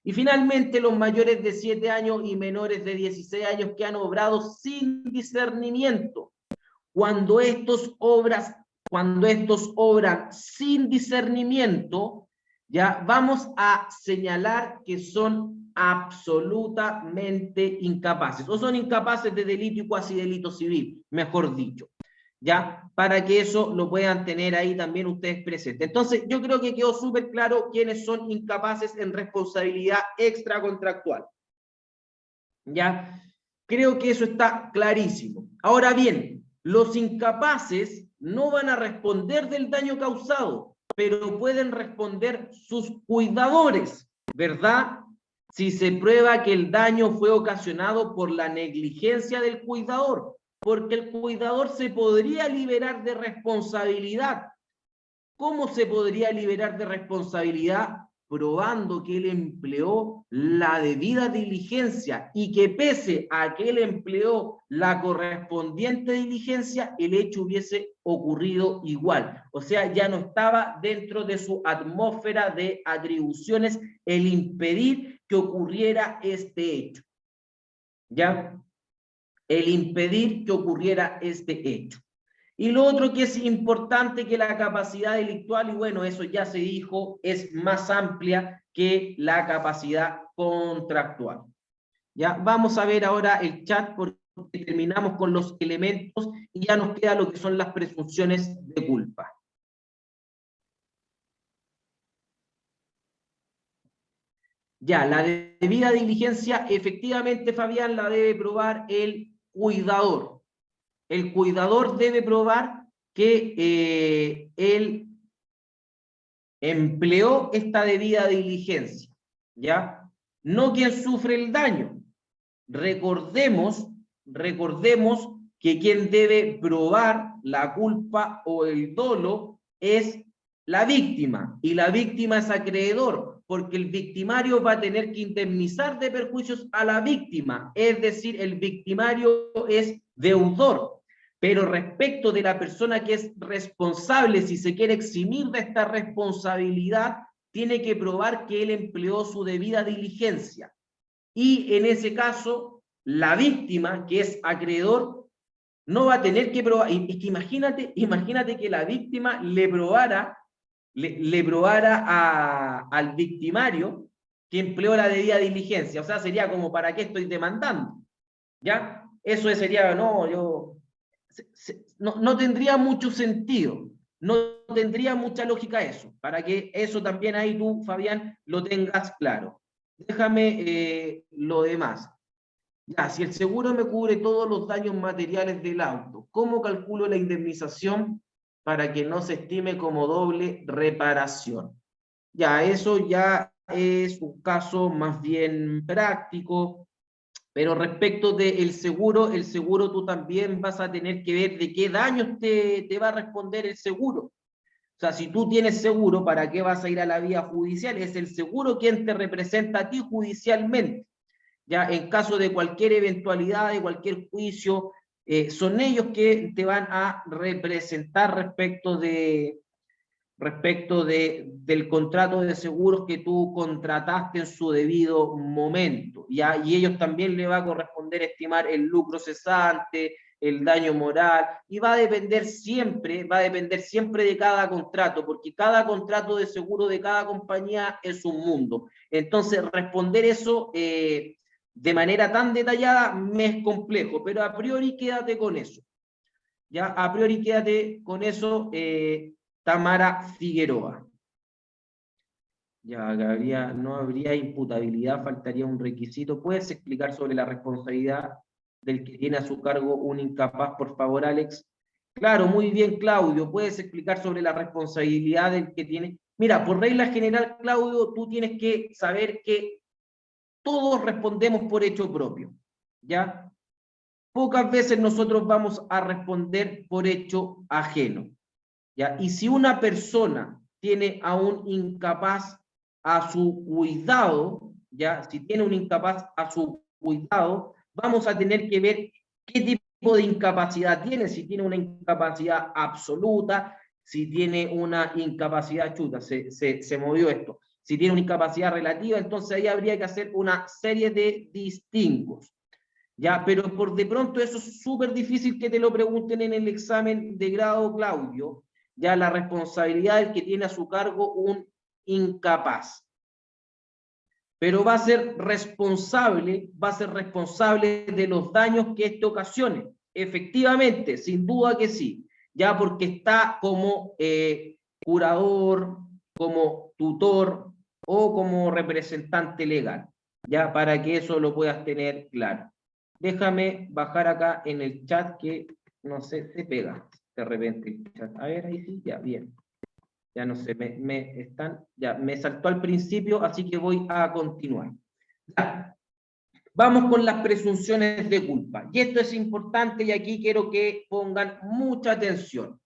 Y finalmente, los mayores de 7 años y menores de 16 años que han obrado sin discernimiento. Cuando estos obran sin discernimiento, ya vamos a señalar que son absolutamente incapaces, o son incapaces de delito y cuasi delito civil, mejor dicho, ya, para que eso lo puedan tener ahí también ustedes presentes. Entonces, yo creo que quedó súper claro quiénes son incapaces en responsabilidad extracontractual, ya, creo que eso está clarísimo. Ahora bien, los incapaces no van a responder del daño causado, pero pueden responder sus cuidadores, ¿verdad? Si se prueba que el daño fue ocasionado por la negligencia del cuidador, porque el cuidador se podría liberar de responsabilidad. ¿Cómo se podría liberar de responsabilidad? Probando que él empleó la debida diligencia, y que pese a que él empleó la correspondiente diligencia, el hecho hubiese ocurrido igual. O sea, ya no estaba dentro de su atmósfera de atribuciones el impedir que ocurriera este hecho. ¿Ya? El impedir que ocurriera este hecho. Y lo otro que es importante, que la capacidad delictual, y bueno, eso ya se dijo, es más amplia que la capacidad contractual. Ya, vamos a ver ahora el chat porque terminamos con los elementos y ya nos queda lo que son las presunciones de culpa. Ya, la debida diligencia, efectivamente, Fabián, la debe probar el cuidador. El cuidador debe probar que él empleó esta debida diligencia, ¿ya? No quien sufre el daño. Recordemos que quien debe probar la culpa o el dolo es la víctima, y la víctima es acreedor, porque el victimario va a tener que indemnizar de perjuicios a la víctima, es decir, el victimario es deudor. Pero respecto de la persona que es responsable, si se quiere eximir de esta responsabilidad, tiene que probar que él empleó su debida diligencia. Y en ese caso, la víctima, que es acreedor, no va a tener que probar. Es que imagínate que la víctima le probara al victimario que empleó la debida diligencia. O sea, sería como, ¿para qué estoy demandando? ¿Ya? Eso sería, no tendría mucho sentido. No tendría mucha lógica eso. Para que eso también ahí tú, Fabián, lo tengas claro. Déjame lo demás. Ya, si el seguro me cubre todos los daños materiales del auto, ¿cómo calculo la indemnización para que no se estime como doble reparación? Ya, eso ya es un caso más bien práctico, pero respecto del seguro, el seguro tú también vas a tener que ver de qué daños te va a responder el seguro. O sea, si tú tienes seguro, ¿para qué vas a ir a la vía judicial? Es el seguro quien te representa a ti judicialmente. Ya en caso de cualquier eventualidad, de cualquier juicio, son ellos que te van a representar respecto del contrato de seguros que tú contrataste en su debido momento, ¿ya? Y ellos también le va a corresponder estimar el lucro cesante, el daño moral, y va a depender siempre de cada contrato, porque cada contrato de seguro de cada compañía es un mundo. Entonces, responder eso de manera tan detallada me es complejo, pero a priori quédate con eso. Ya, a priori quédate con eso, Tamara Figueroa. Ya, no habría imputabilidad, faltaría un requisito. ¿Puedes explicar sobre la responsabilidad del que tiene a su cargo un incapaz, por favor, Alex? Claro, muy bien, Claudio. ¿Puedes explicar sobre la responsabilidad del que tiene? Mira, por regla general, Claudio, tú tienes que saber que todos respondemos por hecho propio, ¿ya? Pocas veces nosotros vamos a responder por hecho ajeno, ¿ya? Y si una persona tiene a un incapaz a su cuidado, ¿ya? Si tiene un incapaz a su cuidado, vamos a tener que ver qué tipo de incapacidad tiene, si tiene una incapacidad absoluta, si tiene una incapacidad chuta, se movió esto, si tiene una incapacidad relativa, entonces ahí habría que hacer una serie de distingos. Ya, pero por de pronto eso es súper difícil que te lo pregunten en el examen de grado, Claudio, ya la responsabilidad del que tiene a su cargo un incapaz. Pero va a ser responsable de los daños que esto ocasione. Efectivamente, sin duda que sí, ya porque está como curador, como tutor o como representante legal, ya para que eso lo puedas tener claro. Déjame bajar acá en el chat que, no sé, se pega de repente el chat. A ver, ahí sí, ya, bien. Ya no sé, me saltó al principio, así que voy a continuar. Ya. Vamos con las presunciones de culpa. Y esto es importante y aquí quiero que pongan mucha atención.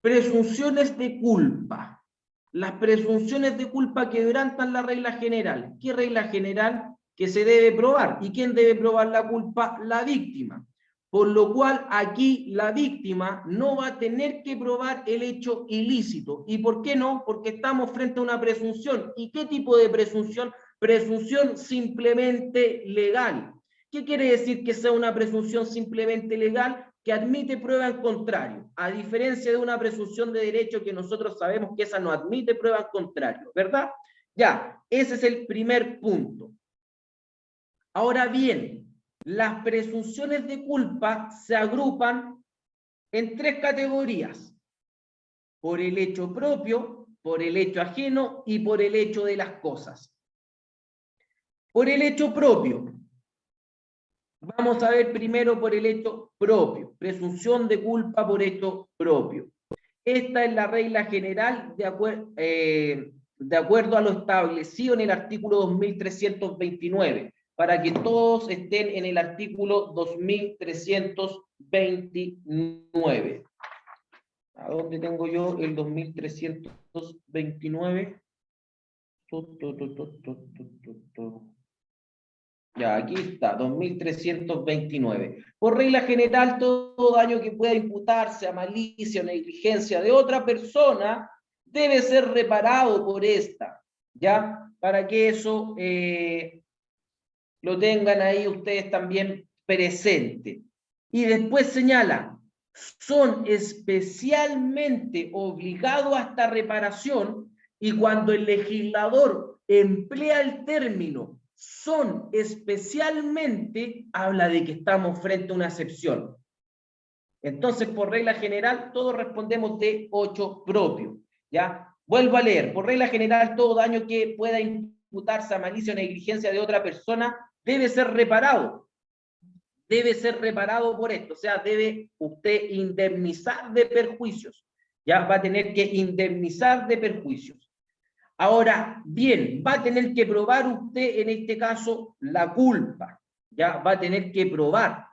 Presunciones de culpa. Las presunciones de culpa quebrantan la regla general. ¿Qué regla general? Que se debe probar. ¿Y quién debe probar la culpa? La víctima. Por lo cual aquí la víctima no va a tener que probar el hecho ilícito. ¿Y por qué no? Porque estamos frente a una presunción. ¿Y qué tipo de presunción? Presunción simplemente legal. ¿Qué quiere decir que sea una presunción simplemente legal? que admite prueba en contrario, a diferencia de una presunción de derecho que nosotros sabemos que esa no admite prueba en contrario, ¿verdad? Ya, ese es el primer punto. Ahora bien, las presunciones de culpa se agrupan en tres categorías: por el hecho propio, por el hecho ajeno y por el hecho de las cosas. Por el hecho propio, vamos a ver primero por el hecho propio, presunción de culpa por hecho propio. Esta es la regla general de acuerdo a lo establecido en el artículo 2329, para que todos estén en el artículo 2329. ¿A dónde tengo yo el 2329? Ya, aquí está, 2329. Por regla general, todo daño que pueda imputarse a malicia o negligencia de otra persona debe ser reparado por esta, ¿ya? Para que eso lo tengan ahí ustedes también presente. Y después señala, son especialmente obligados a esta reparación, y cuando el legislador emplea el término son especialmente, habla de que estamos frente a una excepción. Entonces, por regla general, todos respondemos de 8 propio, ¿ya? Vuelvo a leer, por regla general, todo daño que pueda imputarse a malicia o negligencia de otra persona debe ser reparado. Debe ser reparado por esto, o sea, debe usted indemnizar de perjuicios, ya va a tener que indemnizar de perjuicios. Ahora, bien, va a tener que probar usted en este caso la culpa, ya va a tener que probar,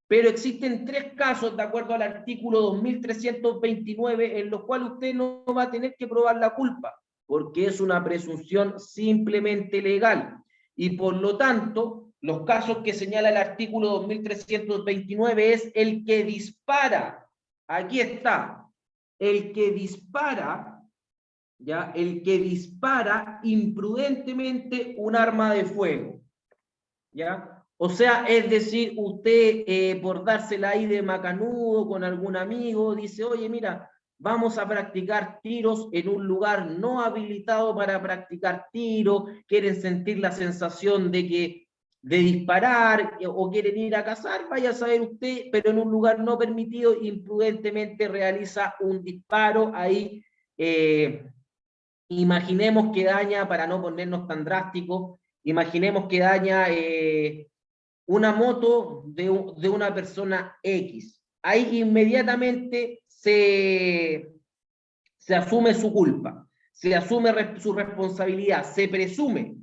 pero existen tres casos de acuerdo al artículo 2329 en los cuales usted no va a tener que probar la culpa, porque es una presunción simplemente legal, y por lo tanto, los casos que señala el artículo 2329 es el que dispara, aquí está, el que dispara, ¿ya? El que dispara imprudentemente un arma de fuego, ¿ya? O sea, es decir, usted por dársela ahí de macanudo con algún amigo, dice, oye, mira, vamos a practicar tiros en un lugar no habilitado para practicar tiros, quieren sentir la sensación de disparar o quieren ir a cazar, vaya a saber usted, pero en un lugar no permitido, imprudentemente realiza un disparo ahí. Imaginemos que daña, para no ponernos tan drásticos, imaginemos que daña una moto de una persona X. Ahí inmediatamente se asume su culpa, se asume su responsabilidad, se presume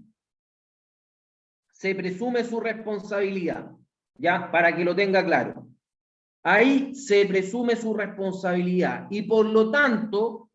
su responsabilidad, ¿ya? Para que lo tenga claro. Ahí se presume su responsabilidad y por lo tanto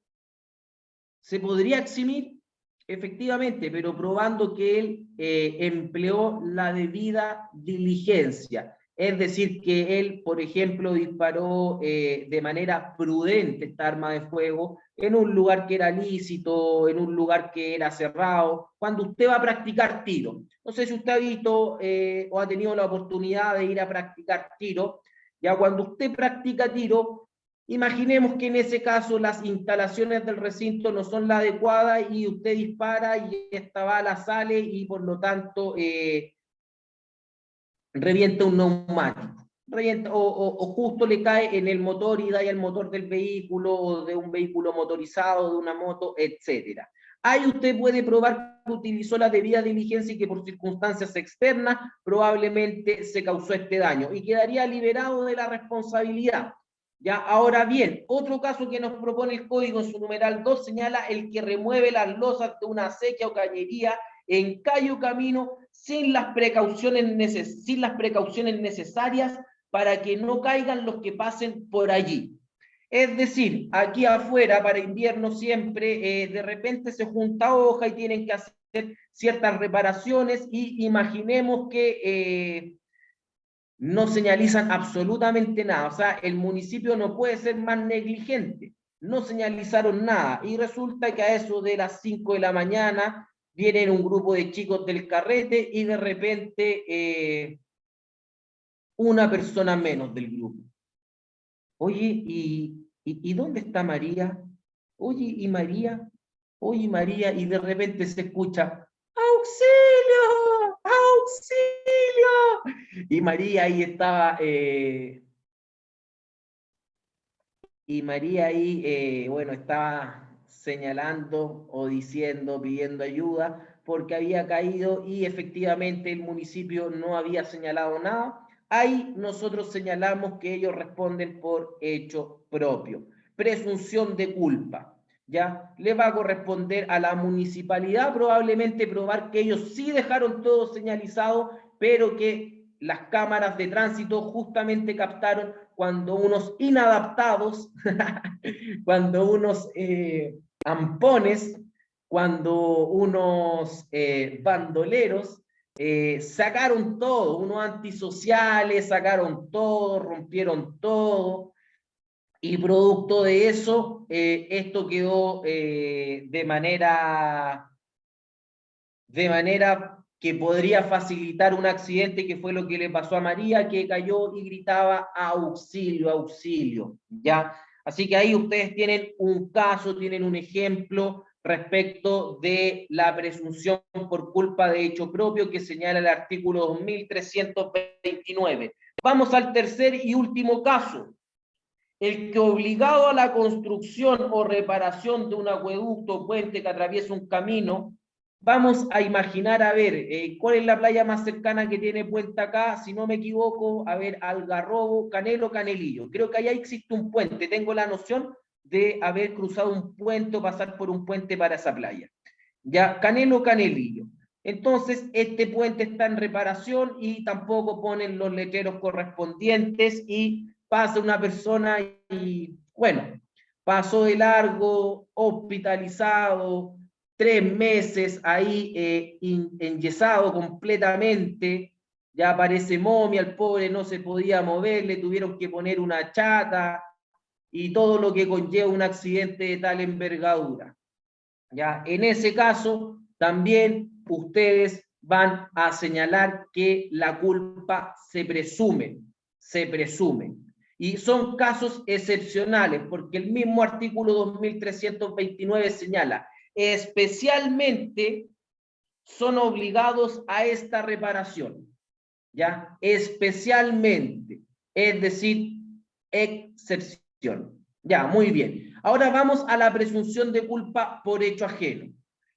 se podría eximir, efectivamente, pero probando que él empleó la debida diligencia. Es decir, que él, por ejemplo, disparó de manera prudente esta arma de fuego en un lugar que era lícito, en un lugar que era cerrado, cuando usted va a practicar tiro. No sé si usted ha visto o ha tenido la oportunidad de ir a practicar tiro. Ya cuando usted practica tiro, imaginemos que en ese caso las instalaciones del recinto no son las adecuadas y usted dispara y esta bala sale y por lo tanto revienta un neumático. Revienta, o justo le cae en el motor y daña el motor del vehículo o de un vehículo motorizado, de una moto, etc. Ahí usted puede probar que utilizó la debida diligencia y que por circunstancias externas probablemente se causó este daño y quedaría liberado de la responsabilidad. Ya, ahora bien, otro caso que nos propone el código en su numeral 2 señala el que remueve las losas de una acequia o cañería en calle o camino sin las precauciones necesarias para que no caigan los que pasen por allí. Es decir, aquí afuera para invierno siempre de repente se junta hoja y tienen que hacer ciertas reparaciones y imaginemos que no señalizan absolutamente nada, o sea, el municipio no puede ser más negligente, no señalizaron nada, y resulta que a eso de las 5 de la mañana vienen un grupo de chicos del carrete y de repente una persona menos del grupo. Oye, ¿y dónde está María? Oye, ¿y María? Oye, María, y de repente se escucha, ¡auxilio! ¡Auxilio! Y María ahí estaba, bueno, estaba señalando o diciendo, pidiendo ayuda, porque había caído y efectivamente el municipio no había señalado nada. Ahí nosotros señalamos que ellos responden por hecho propio. Presunción de culpa. ¿Ya? Le va a corresponder a la municipalidad probablemente probar que ellos sí dejaron todo señalizado, pero que las cámaras de tránsito justamente captaron cuando unos inadaptados, cuando unos ampones, cuando unos bandoleros sacaron todo, unos antisociales sacaron todo, rompieron todo, y producto de eso, esto quedó de manera que podría facilitar un accidente, que fue lo que le pasó a María, que cayó y gritaba auxilio, auxilio, ¿ya? Así que ahí ustedes tienen un caso, tienen un ejemplo respecto de la presunción por culpa de hecho propio que señala el artículo 2329. Vamos al tercer y último caso. El que obligado a la construcción o reparación de un acueducto o puente que atraviesa un camino, vamos a imaginar, a ver, ¿cuál es la playa más cercana que tiene puente acá? Si no me equivoco, a ver, Algarrobo, Canelo, Canelillo. Creo que allá existe un puente, tengo la noción de haber cruzado un puente o pasar por un puente para esa playa. Ya, Canelo, Canelillo. Entonces, este puente está en reparación y tampoco ponen los letreros correspondientes y pasa una persona y, bueno, pasó de largo, hospitalizado, 3 meses ahí enyesado completamente, ya parece momia, el pobre no se podía mover, le tuvieron que poner una chata y todo lo que conlleva un accidente de tal envergadura. Ya, en ese caso, también ustedes van a señalar que la culpa se presume. Y son casos excepcionales, porque el mismo artículo 2329 señala, especialmente son obligados a esta reparación, ¿ya? Especialmente, es decir, excepción. Ya, muy bien. Ahora vamos a la presunción de culpa por hecho ajeno.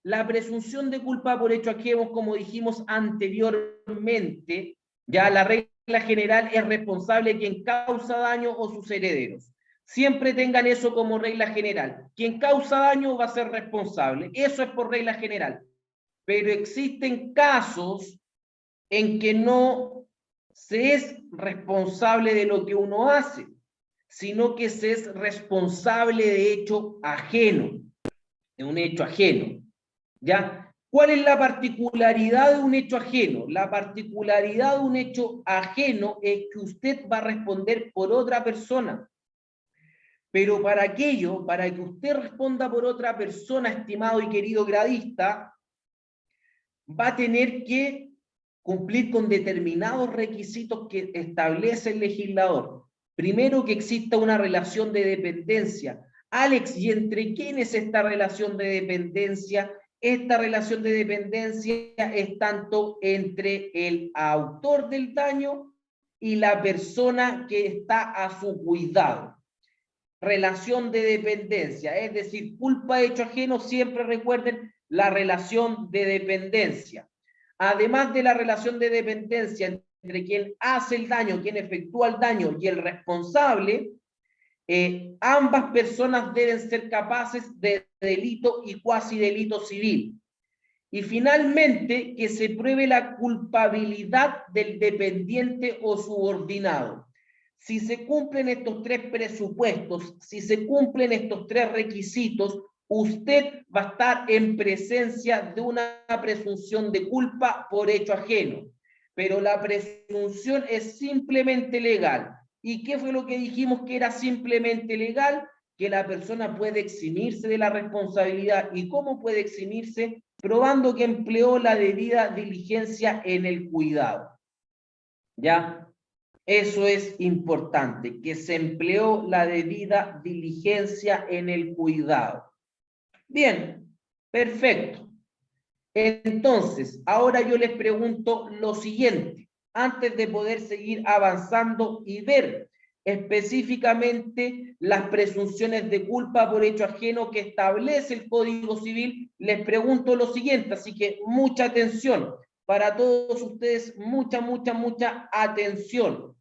La presunción de culpa por hecho ajeno, como dijimos anteriormente, ya la regla general es responsable quien causa daño o sus herederos. Siempre tengan eso como regla general. Quien causa daño va a ser responsable. Eso es por regla general. Pero existen casos en que no se es responsable de lo que uno hace, sino que se es responsable de hecho ajeno, de un hecho ajeno. ¿Ya? ¿Cuál es la particularidad de un hecho ajeno? La particularidad de un hecho ajeno es que usted va a responder por otra persona. Pero para aquello, para que usted responda por otra persona, estimado y querido gradista, va a tener que cumplir con determinados requisitos que establece el legislador. Primero, que exista una relación de dependencia. Alex, ¿y entre quién es esta relación de dependencia? Esta relación de dependencia es tanto entre el autor del daño y la persona que está a su cuidado. Relación de dependencia, es decir, culpa, hecho ajeno, siempre recuerden la relación de dependencia. Además de la relación de dependencia entre quien hace el daño, quien efectúa el daño y el responsable, ambas personas deben ser capaces de delito y cuasi delito civil. Y finalmente, que se pruebe la culpabilidad del dependiente o subordinado. Si se cumplen estos tres presupuestos, si se cumplen estos tres requisitos, usted va a estar en presencia de una presunción de culpa por hecho ajeno. Pero la presunción es simplemente legal. ¿Y qué fue lo que dijimos que era simplemente legal? Que la persona puede eximirse de la responsabilidad. ¿Y cómo puede eximirse? Probando que empleó la debida diligencia en el cuidado. ¿Ya? Eso es importante, que se empleó la debida diligencia en el cuidado. Bien, perfecto. Entonces, ahora yo les pregunto lo siguiente, antes de poder seguir avanzando y ver específicamente las presunciones de culpa por hecho ajeno que establece el Código Civil, les pregunto lo siguiente, así que mucha atención, para todos ustedes, mucha atención.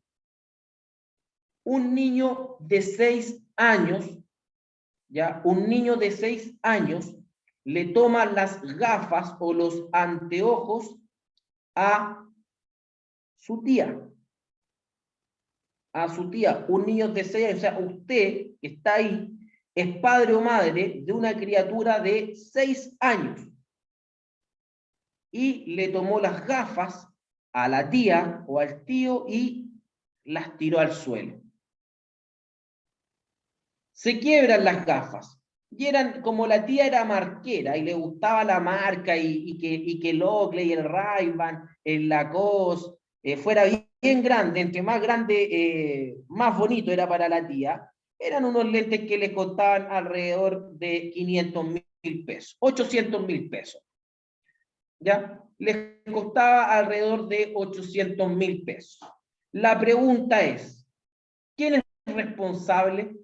Un niño de 6 años, ¿ya? Un niño de 6 años le toma las gafas o los anteojos a su tía. A su tía, un niño de 6 años, o sea, usted que está ahí, es padre o madre de una criatura de 6 años y le tomó las gafas a la tía o al tío y las tiró al suelo. Se quiebran las gafas. Y eran, como la tía era marquera y le gustaba la marca y que el Oakley, el Ray-Ban, el Lacoste fuera bien grande, entre más grande, más bonito era para la tía, eran unos lentes que le costaban alrededor de 500.000 pesos, 800.000 pesos. ¿Ya? Les costaba alrededor de 800.000 pesos. La pregunta es, ¿quién es responsable?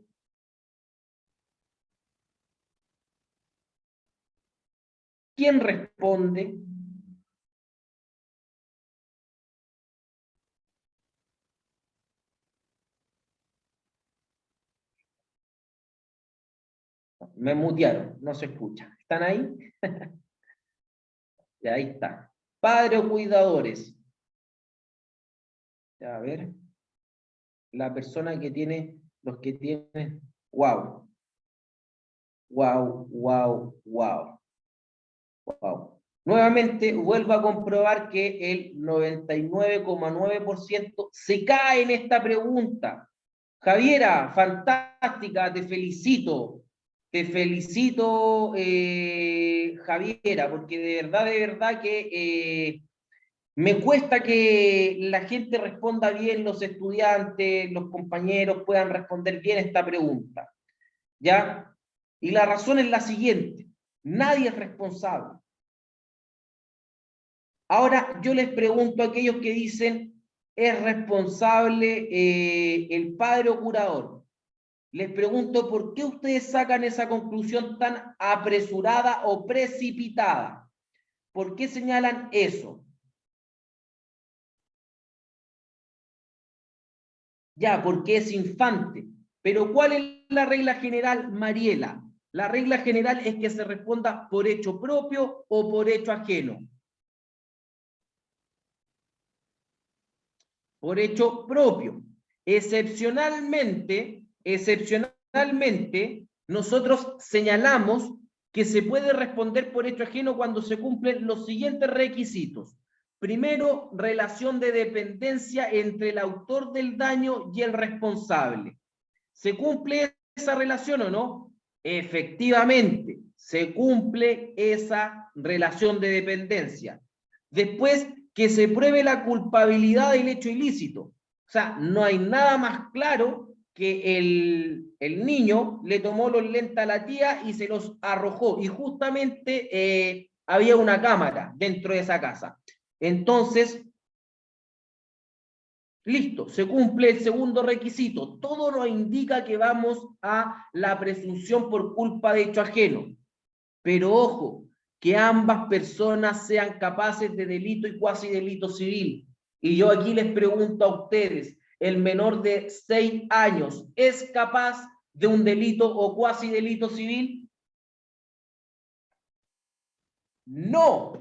¿Quién responde? Me mutearon, no se escucha. ¿Están ahí? Y ahí está. Padre o cuidadores. A ver. La persona que tiene, los que tienen. Wow. Wow, wow, wow. Wow. Nuevamente vuelvo a comprobar que el 99,9% se cae en esta pregunta. Javiera, fantástica, te felicito. Te felicito, Javiera, porque de verdad que me cuesta que la gente responda bien, los estudiantes, los compañeros puedan responder bien esta pregunta. ¿Ya? Y la razón es la siguiente, nadie es responsable. Ahora yo les pregunto a aquellos que dicen, ¿es responsable el padre o curador? Les pregunto, ¿por qué ustedes sacan esa conclusión tan apresurada o precipitada? ¿Por qué señalan eso? Ya, porque es infante. Pero ¿cuál es la regla general, Mariela? La regla general es que se responda por hecho propio o por hecho ajeno. Por hecho propio. Excepcionalmente, nosotros señalamos que se puede responder por hecho ajeno cuando se cumplen los siguientes requisitos. Primero, relación de dependencia entre el autor del daño y el responsable. ¿Se cumple esa relación o no? Efectivamente, se cumple esa relación de dependencia. Después, que se pruebe la culpabilidad del hecho ilícito. O sea, no hay nada más claro que el niño le tomó los lentes a la tía y se los arrojó. Y justamente había una cámara dentro de esa casa. Entonces, listo, se cumple el segundo requisito. Todo nos indica que vamos a la presunción por culpa de hecho ajeno. Pero ojo, que ambas personas sean capaces de delito y cuasi delito civil. Y yo aquí les pregunto a ustedes, ¿el menor de 6 años es capaz de un delito o cuasi delito civil? No.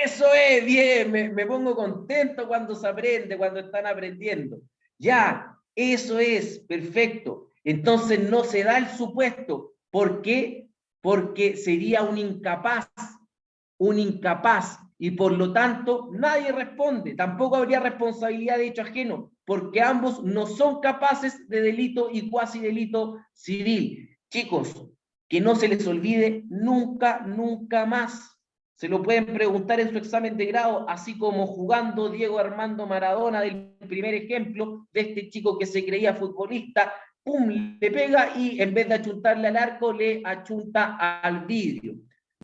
Eso es bien, me pongo contento cuando se aprende, cuando están aprendiendo. Ya, eso es, perfecto. Entonces no se da el supuesto. ¿Por qué? Porque sería un incapaz, y por lo tanto nadie responde. Tampoco habría responsabilidad de hecho ajeno, porque ambos no son capaces de delito y cuasi delito civil. Chicos, que no se les olvide nunca más. Se lo pueden preguntar en su examen de grado, así como jugando Diego Armando Maradona, del primer ejemplo, de este chico que se creía futbolista, ¡pum!, le pega y en vez de achuntarle al arco, le achunta al vidrio.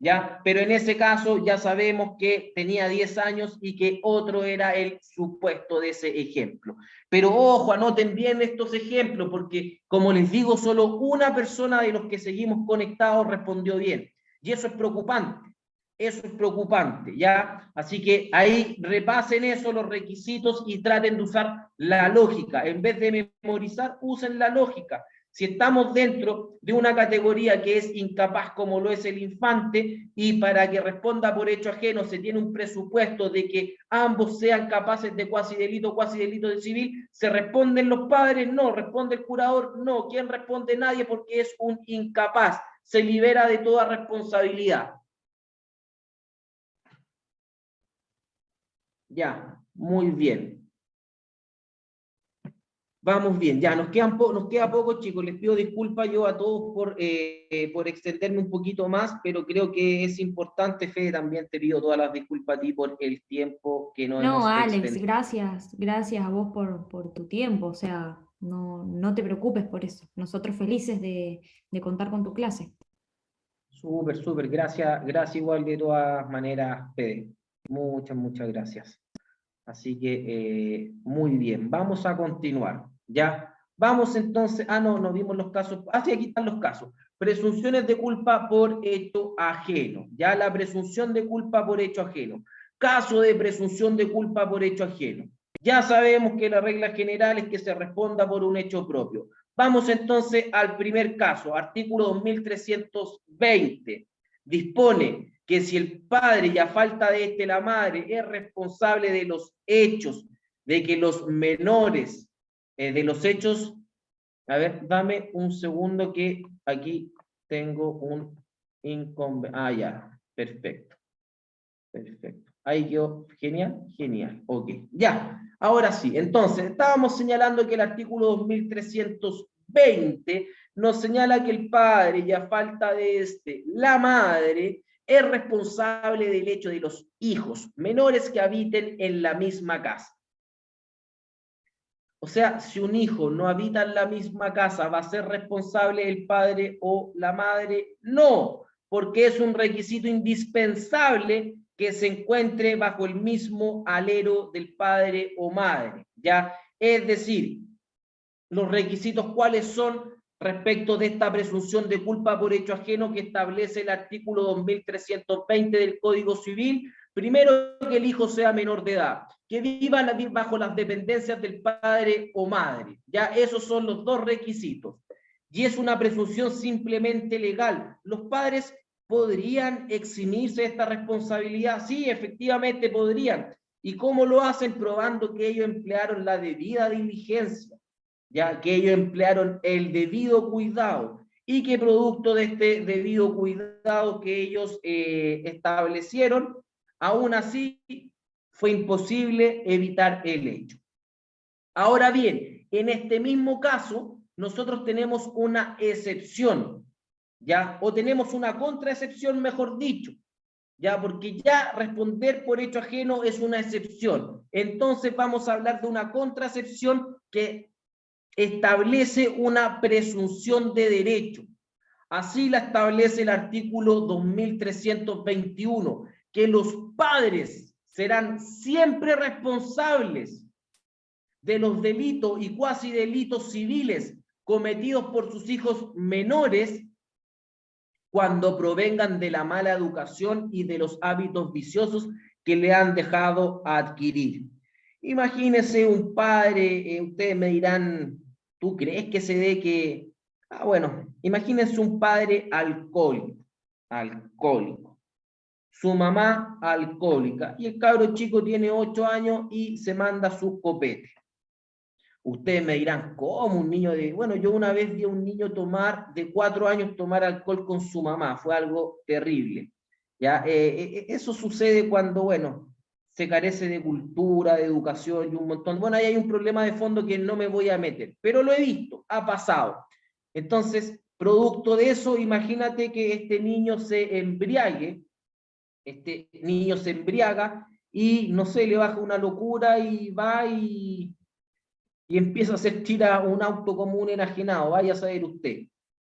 ¿Ya? Pero en ese caso ya sabemos que tenía 10 años y que otro era el supuesto de ese ejemplo. Pero ojo, anoten bien estos ejemplos, porque como les digo, solo una persona de los que seguimos conectados respondió bien. Y eso es preocupante. Eso es preocupante, ¿ya? Así que ahí repasen eso, los requisitos, y traten de usar la lógica. En vez de memorizar, usen la lógica. Si estamos dentro de una categoría que es incapaz, como lo es el infante, y para que responda por hecho ajeno se tiene un presupuesto de que ambos sean capaces de cuasi delito de civil, ¿se responden los padres? No. ¿Responde el curador? No. ¿Quién responde? Nadie, porque es un incapaz. Se libera de toda responsabilidad. Ya, muy bien. Vamos bien, ya, nos queda poco, chicos. Les pido disculpas yo a todos por extenderme un poquito más, pero creo que es importante. Fede, también te pido todas las disculpas a ti por el tiempo que no No, hemos Alex, extendido. gracias a vos por tu tiempo, o sea, no te preocupes por eso. Nosotros felices de contar con tu clase. Súper, súper, gracias igual de todas maneras, Fede. Muchas gracias. Así que, muy bien, vamos a continuar, ¿ya? Vamos entonces, no vimos los casos, sí, aquí están los casos. Presunciones de culpa por hecho ajeno, ¿ya? La presunción de culpa por hecho ajeno. Caso de presunción de culpa por hecho ajeno. Ya sabemos que la regla general es que se responda por un hecho propio. Vamos entonces al primer caso, artículo 2320. Dispone que si el padre y a falta de este la madre es responsable de los hechos, de que los menores, de los hechos, a ver, dame un segundo que aquí tengo un inconveniente. Ya, perfecto. Ahí quedó, genial, ok. Ya, ahora sí, entonces, estábamos señalando que el artículo 2320 nos señala que el padre, y a falta de la madre, es responsable del hecho de los hijos menores que habiten en la misma casa. O sea, si un hijo no habita en la misma casa, ¿va a ser responsable el padre o la madre? No, porque es un requisito indispensable que se encuentre bajo el mismo alero del padre o madre, ¿ya? Es decir, los requisitos cuáles son respecto de esta presunción de culpa por hecho ajeno que establece el artículo 2320 del Código Civil. Primero, que el hijo sea menor de edad, que viva bajo las dependencias del padre o madre. Ya esos son los dos requisitos. Y es una presunción simplemente legal. Los padres podrían eximirse de esta responsabilidad. Sí, efectivamente podrían. ¿Y cómo lo hacen? Probando que ellos emplearon la debida diligencia, ya que ellos emplearon el debido cuidado, y que producto de este debido cuidado que ellos establecieron, aún así fue imposible evitar el hecho. Ahora bien, en este mismo caso, nosotros tenemos una excepción, ¿ya? O tenemos una contraexcepción, mejor dicho, ¿ya? Porque ya responder por hecho ajeno es una excepción. Entonces vamos a hablar de una contraexcepción que establece una presunción de derecho. Así la establece el artículo 2321, que los padres serán siempre responsables de los delitos y cuasi delitos civiles cometidos por sus hijos menores cuando provengan de la mala educación y de los hábitos viciosos que le han dejado adquirir. Imagínense un padre, ustedes me dirán, ¿tú crees que se dé que...? Bueno, imagínense un padre alcohólico, su mamá alcohólica, y el cabro chico tiene 8 años y se manda sus copetes. Ustedes me dirán, ¿cómo un niño de...? Bueno, yo una vez vi a un niño de 4 años tomar alcohol con su mamá, fue algo terrible. ¿Ya? Eso sucede cuando, bueno, se carece de cultura, de educación y un montón. Bueno, ahí hay un problema de fondo que no me voy a meter, pero lo he visto, ha pasado. Entonces, producto de eso, imagínate que este niño se embriague este niño se embriaga y, no sé, le baja una locura y va y empieza a hacer tira un auto común enajenado, vaya a saber usted,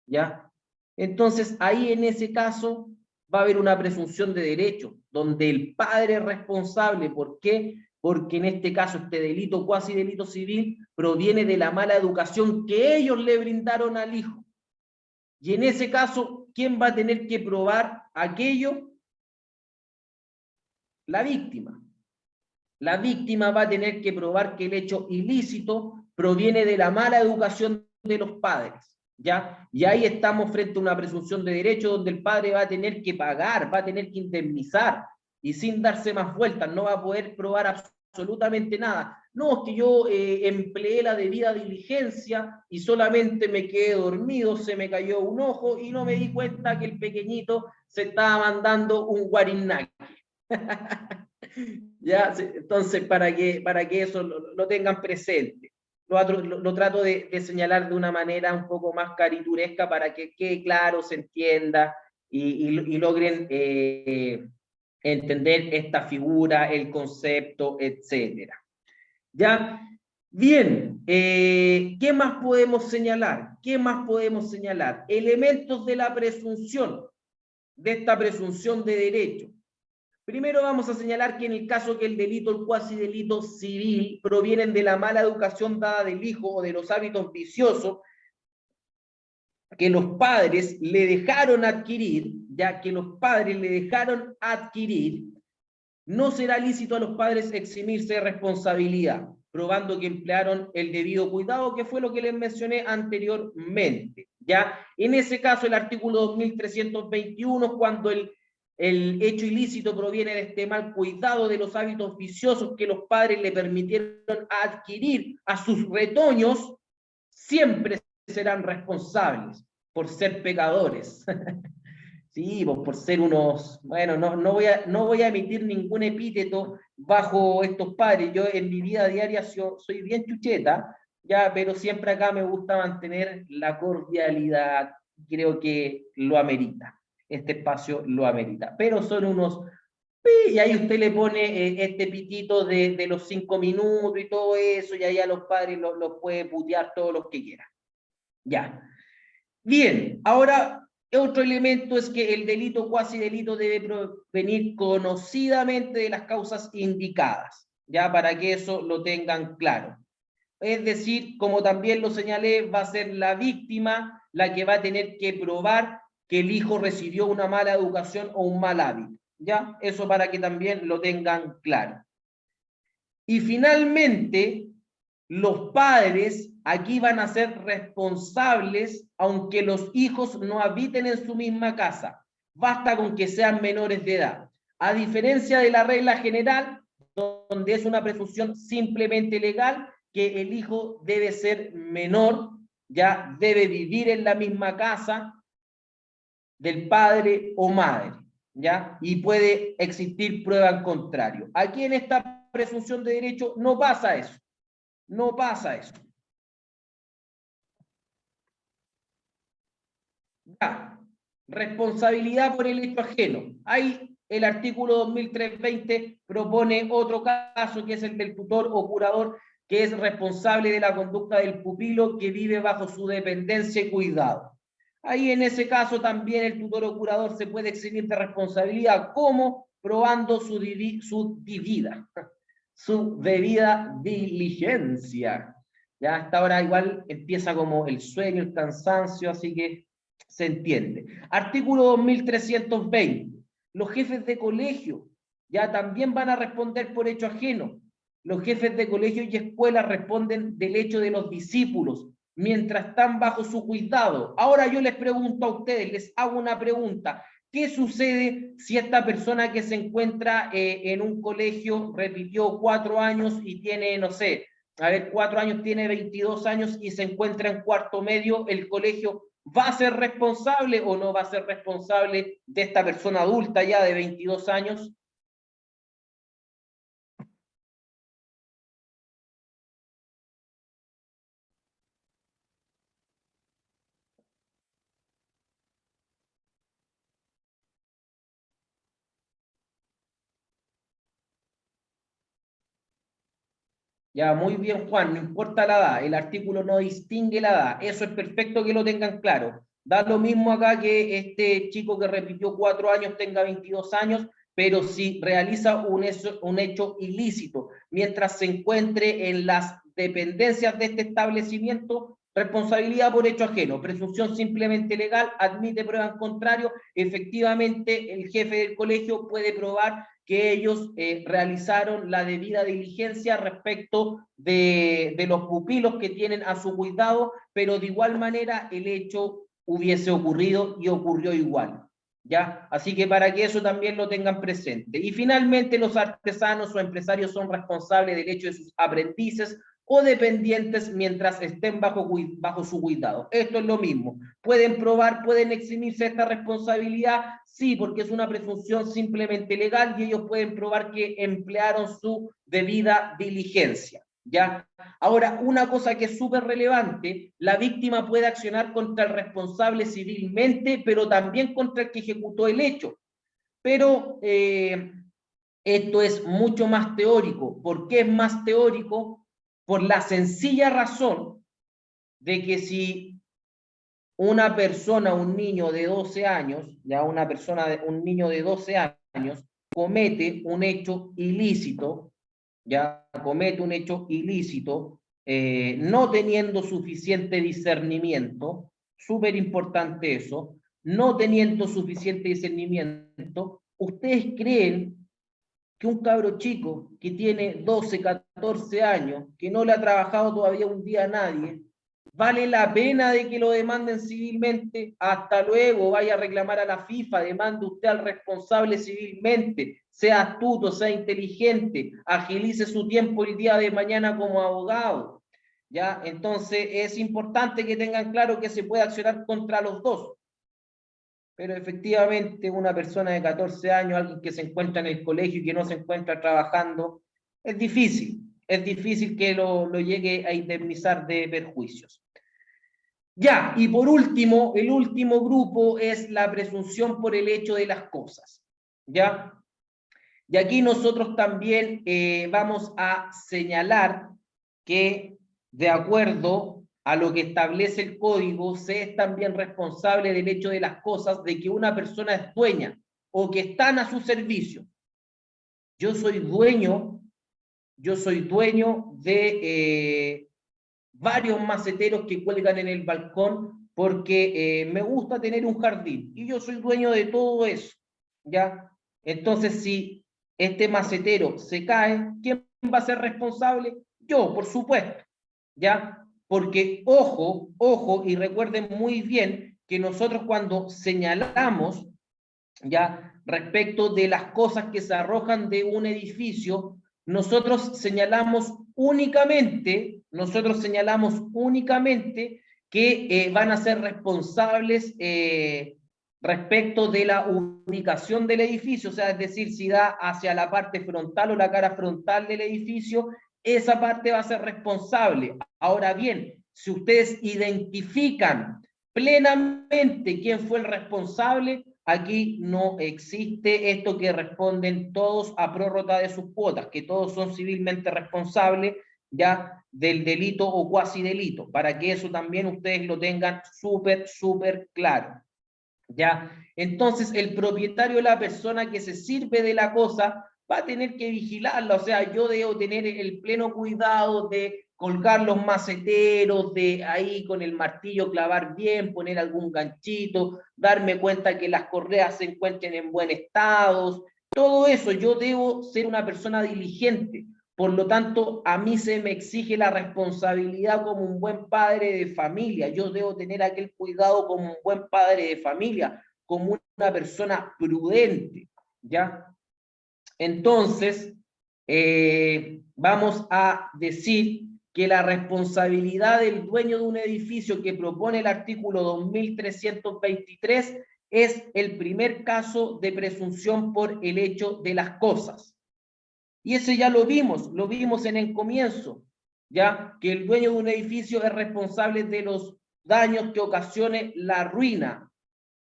¿ya? Entonces, ahí en ese caso va a haber una presunción de derecho, donde el padre es responsable. ¿Por qué? Porque en este caso este delito, cuasi delito civil, proviene de la mala educación que ellos le brindaron al hijo. Y en ese caso, ¿quién va a tener que probar aquello? La víctima. La víctima va a tener que probar que el hecho ilícito proviene de la mala educación de los padres, ¿ya? Y ahí estamos frente a una presunción de derecho donde el padre va a tener que pagar, va a tener que indemnizar, y sin darse más vueltas, no va a poder probar absolutamente nada. No, es que yo empleé la debida diligencia y solamente me quedé dormido, se me cayó un ojo y no me di cuenta que el pequeñito se estaba mandando un guarinaki. ¿Ya? Entonces, para que eso lo tengan presente. Lo trato de señalar de una manera un poco más carituresca para que quede claro, se entienda y logren entender esta figura, el concepto, etcétera. ¿Ya? Bien, ¿qué más podemos señalar? ¿Qué más podemos señalar? Elementos de la presunción, de esta presunción de derecho. Primero vamos a señalar que en el caso que el delito, el cuasi delito civil, provienen de la mala educación dada del hijo o de los hábitos viciosos que los padres le dejaron adquirir, ya que los padres le dejaron adquirir, no será lícito a los padres eximirse de responsabilidad, probando que emplearon el debido cuidado, que fue lo que les mencioné anteriormente. Ya, en ese caso, el artículo 2321, cuando el hecho ilícito proviene de este mal cuidado de los hábitos viciosos que los padres le permitieron adquirir a sus retoños, siempre serán responsables por ser pecadores. Sí, pues por ser unos, bueno, no voy a emitir ningún epíteto bajo estos padres. Yo en mi vida diaria soy bien chucheta, ya, pero siempre acá me gusta mantener la cordialidad. Creo que lo amerita. Este espacio lo amerita. Pero son unos, y ahí usted le pone este pitito de los 5 minutos y todo eso, y ahí a los padres los puede putear todos los que quieran. Ya. Bien, ahora otro elemento es que el delito cuasi delito debe provenir conocidamente de las causas indicadas, ya para que eso lo tengan claro. Es decir, como también lo señalé, va a ser la víctima la que va a tener que probar que el hijo recibió una mala educación o un mal hábito, ya, eso para que también lo tengan claro. Y finalmente, los padres aquí van a ser responsables aunque los hijos no habiten en su misma casa. Basta con que sean menores de edad. A diferencia de la regla general, donde es una presunción simplemente legal, que el hijo debe ser menor, ya debe vivir en la misma casa del padre o madre, ¿ya? Y puede existir prueba en contrario. Aquí en esta presunción de derecho no pasa eso. No pasa eso. Ya. Responsabilidad por el hecho ajeno. Ahí el artículo 2320 propone otro caso que es el del tutor o curador que es responsable de la conducta del pupilo que vive bajo su dependencia y cuidado. Ahí en ese caso también el tutor o curador se puede eximir de responsabilidad. ¿Cómo? Probando su debida diligencia. Ya hasta ahora igual empieza como el sueño, el cansancio, así que se entiende. Artículo 2320. Los jefes de colegio ya también van a responder por hecho ajeno. Los jefes de colegio y escuelas responden del hecho de los discípulos mientras están bajo su cuidado. Ahora yo les pregunto a ustedes, les hago una pregunta. ¿Qué sucede si esta persona que se encuentra en un colegio repitió 4 años y tiene, no sé, a ver, 4 años, tiene 22 años y se encuentra en cuarto medio? ¿El colegio va a ser responsable o no va a ser responsable de esta persona adulta ya de 22 años? Ya, muy bien, Juan, no importa la edad, el artículo no distingue la edad, eso es perfecto que lo tengan claro. Da lo mismo acá que este chico que repitió 4 años tenga 22 años, pero si realiza un hecho ilícito mientras se encuentre en las dependencias de este establecimiento, responsabilidad por hecho ajeno, presunción simplemente legal, admite prueba en contrario, efectivamente el jefe del colegio puede probar que ellos realizaron la debida diligencia respecto de los pupilos que tienen a su cuidado, pero de igual manera el hecho hubiese ocurrido y ocurrió igual. ¿Ya? Así que para que eso también lo tengan presente. Y finalmente los artesanos o empresarios son responsables del hecho de sus aprendices o dependientes mientras estén bajo su cuidado. Esto es lo mismo. ¿Pueden probar, pueden eximirse de esta responsabilidad? Sí, porque es una presunción simplemente legal y ellos pueden probar que emplearon su debida diligencia. ¿Ya? Ahora, una cosa que es súper relevante, la víctima puede accionar contra el responsable civilmente, pero también contra el que ejecutó el hecho. Pero esto es mucho más teórico. ¿Por qué es más teórico? Por la sencilla razón de que si una persona, un niño de 12 años, ya un niño de 12 años, comete un hecho ilícito, ya comete un hecho ilícito, no teniendo suficiente discernimiento, súper importante eso, no teniendo suficiente discernimiento, ¿ustedes creen que un cabro chico que tiene 12, 14 años, que no le ha trabajado todavía un día a nadie, vale la pena de que lo demanden civilmente? Hasta luego, vaya a reclamar a la FIFA, demande usted al responsable civilmente, sea astuto, sea inteligente, agilice su tiempo el día de mañana como abogado. ¿Ya? Entonces es importante que tengan claro que se puede accionar contra los dos. Pero efectivamente una persona de 14 años, alguien que se encuentra en el colegio y que no se encuentra trabajando, es difícil que lo llegue a indemnizar de perjuicios. Ya, y por último, el último grupo es la presunción por el hecho de las cosas. ¿Ya? Y aquí nosotros también vamos a señalar que de acuerdo a lo que establece el código, se es también responsable del hecho de las cosas de que una persona es dueña o que están a su servicio. Yo soy dueño de varios maceteros que cuelgan en el balcón porque me gusta tener un jardín y yo soy dueño de todo eso, ¿ya? Entonces, si este macetero se cae, ¿quién va a ser responsable? Yo, por supuesto, ¿ya? Porque, ojo, y recuerden muy bien que nosotros cuando señalamos, ¿ya? Respecto de las cosas que se arrojan de un edificio, nosotros señalamos únicamente que van a ser responsables respecto de la ubicación del edificio, o sea, es decir, si da hacia la parte frontal o la cara frontal del edificio, esa parte va a ser responsable. Ahora bien, si ustedes identifican plenamente quién fue el responsable, aquí no existe esto que responden todos a prórroga de sus cuotas, que todos son civilmente responsables ya del delito o cuasi delito, para que eso también ustedes lo tengan súper claro. ¿Ya? Entonces el propietario, la persona que se sirve de la cosa, va a tener que vigilarla, o sea, yo debo tener el pleno cuidado de colgar los maceteros, de ahí con el martillo clavar bien, poner algún ganchito, darme cuenta que las correas se encuentren en buen estado, todo eso, yo debo ser una persona diligente. Por lo tanto, a mí se me exige la responsabilidad como un buen padre de familia. Yo debo tener aquel cuidado como un buen padre de familia, como una persona prudente, ¿ya? Entonces, vamos a decir que la responsabilidad del dueño de un edificio que propone el artículo 2323 es el primer caso de presunción por el hecho de las cosas. Y ese ya lo vimos en el comienzo, ya que el dueño de un edificio es responsable de los daños que ocasione la ruina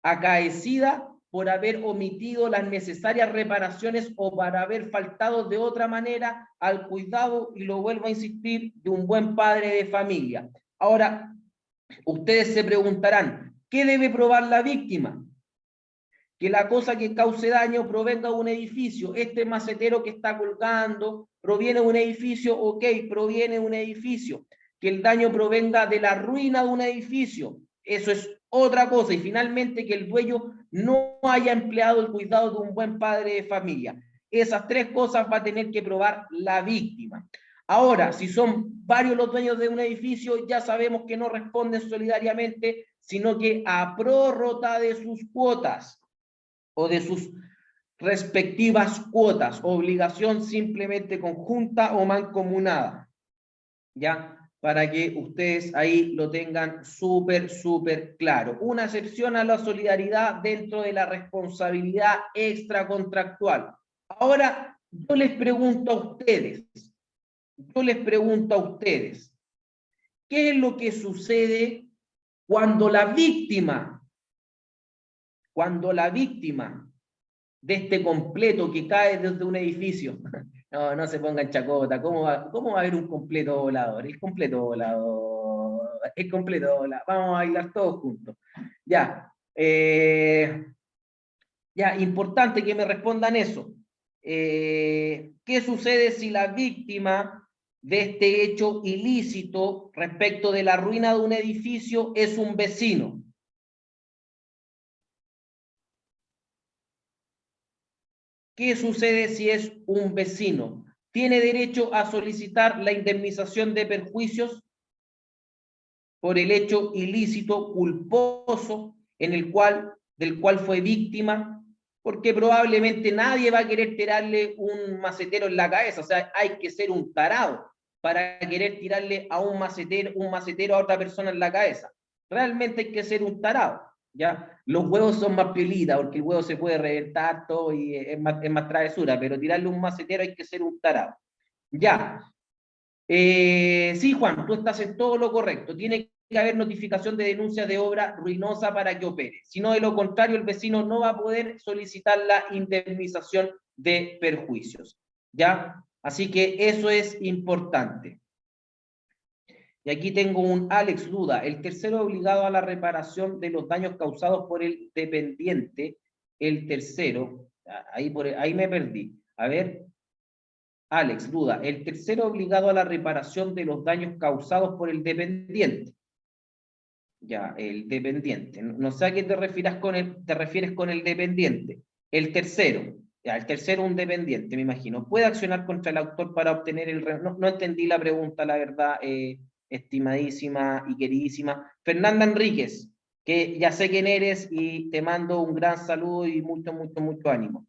acaecida por haber omitido las necesarias reparaciones o por haber faltado de otra manera al cuidado, y lo vuelvo a insistir, de un buen padre de familia. Ahora, ustedes se preguntarán, ¿qué debe probar la víctima? Que la cosa que cause daño provenga de un edificio. Este macetero que está colgando proviene de un edificio, ok, proviene de un edificio. Que el daño provenga de la ruina de un edificio, eso es otra cosa. Y finalmente, que el dueño no haya empleado el cuidado de un buen padre de familia. Esas tres cosas va a tener que probar la víctima. Ahora, si son varios los dueños de un edificio, ya sabemos que no responden solidariamente, sino que a prórrota de sus cuotas o de sus respectivas cuotas, obligación simplemente conjunta o mancomunada, ¿ya? Para que ustedes ahí lo tengan súper claro. Una excepción a la solidaridad dentro de la responsabilidad extracontractual. Ahora, yo les pregunto a ustedes, ¿qué es lo que sucede cuando la víctima de este completo que cae desde un edificio? No se pongan chacota, ¿cómo va a haber un completo volador? El completo volador, vamos a bailar todos juntos. Ya, importante que me respondan eso. ¿Qué sucede si la víctima de este hecho ilícito respecto de la ruina de un edificio es un vecino? ¿Qué sucede si es un vecino? ¿Tiene derecho a solicitar la indemnización de perjuicios por el hecho ilícito culposo del cual fue víctima? Porque probablemente nadie va a querer tirarle un macetero en la cabeza. O sea, hay que ser un tarado para querer tirarle a un macetero a otra persona en la cabeza. Realmente hay que ser un tarado. ¿Ya? Los huevos son más piolitas, porque el huevo se puede reventar todo y es más travesura, pero tirarle un macetero hay que ser un tarado. Ya. Sí, Juan, tú estás en todo lo correcto. Tiene que haber notificación de denuncia de obra ruinosa para que opere. Si no, de lo contrario, el vecino no va a poder solicitar la indemnización de perjuicios. ¿Ya? Así que eso es importante. Y aquí tengo un Alex duda. El tercero obligado a la reparación de los daños causados por el dependiente. El tercero, ahí me perdí. A ver, Alex duda. El tercero obligado a la reparación de los daños causados por el dependiente. Ya, el dependiente. No sé a qué te refieres con el dependiente. El tercero. Ya, el tercero un dependiente, me imagino. ¿Puede accionar contra el autor para obtener el... No entendí la pregunta, la verdad, estimadísima y queridísima Fernanda Enríquez, que ya sé quién eres y te mando un gran saludo y mucho ánimo.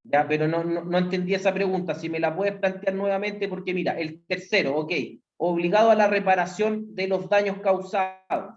Ya, pero no entendí esa pregunta. Si me la puedes plantear nuevamente, porque mira, el tercero, ok, obligado a la reparación de los daños causados.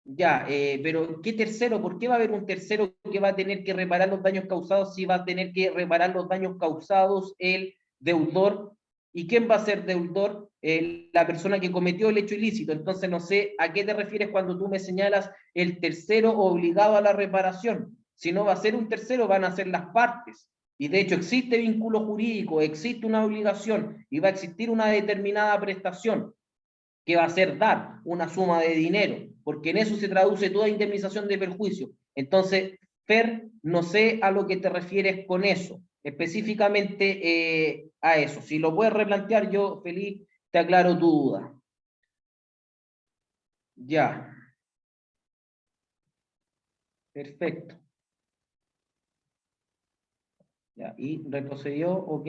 Ya, pero ¿qué tercero? ¿Por qué va a haber un tercero que va a tener que reparar los daños causados si va a tener que reparar los daños causados el deudor? ¿Y quién va a ser deudor? La persona que cometió el hecho ilícito. Entonces no sé a qué te refieres cuando tú me señalas el tercero obligado a la reparación. Si no va a ser un tercero, van a ser las partes. Y de hecho existe vínculo jurídico, existe una obligación y va a existir una determinada prestación que va a ser dar una suma de dinero, porque en eso se traduce toda indemnización de perjuicio. Entonces, Fer, no sé a lo que te refieres con eso, específicamente a eso. Si lo puedes replantear, yo feliz te aclaro tu duda. Ya. Perfecto. Ya, y retrocedió, ok.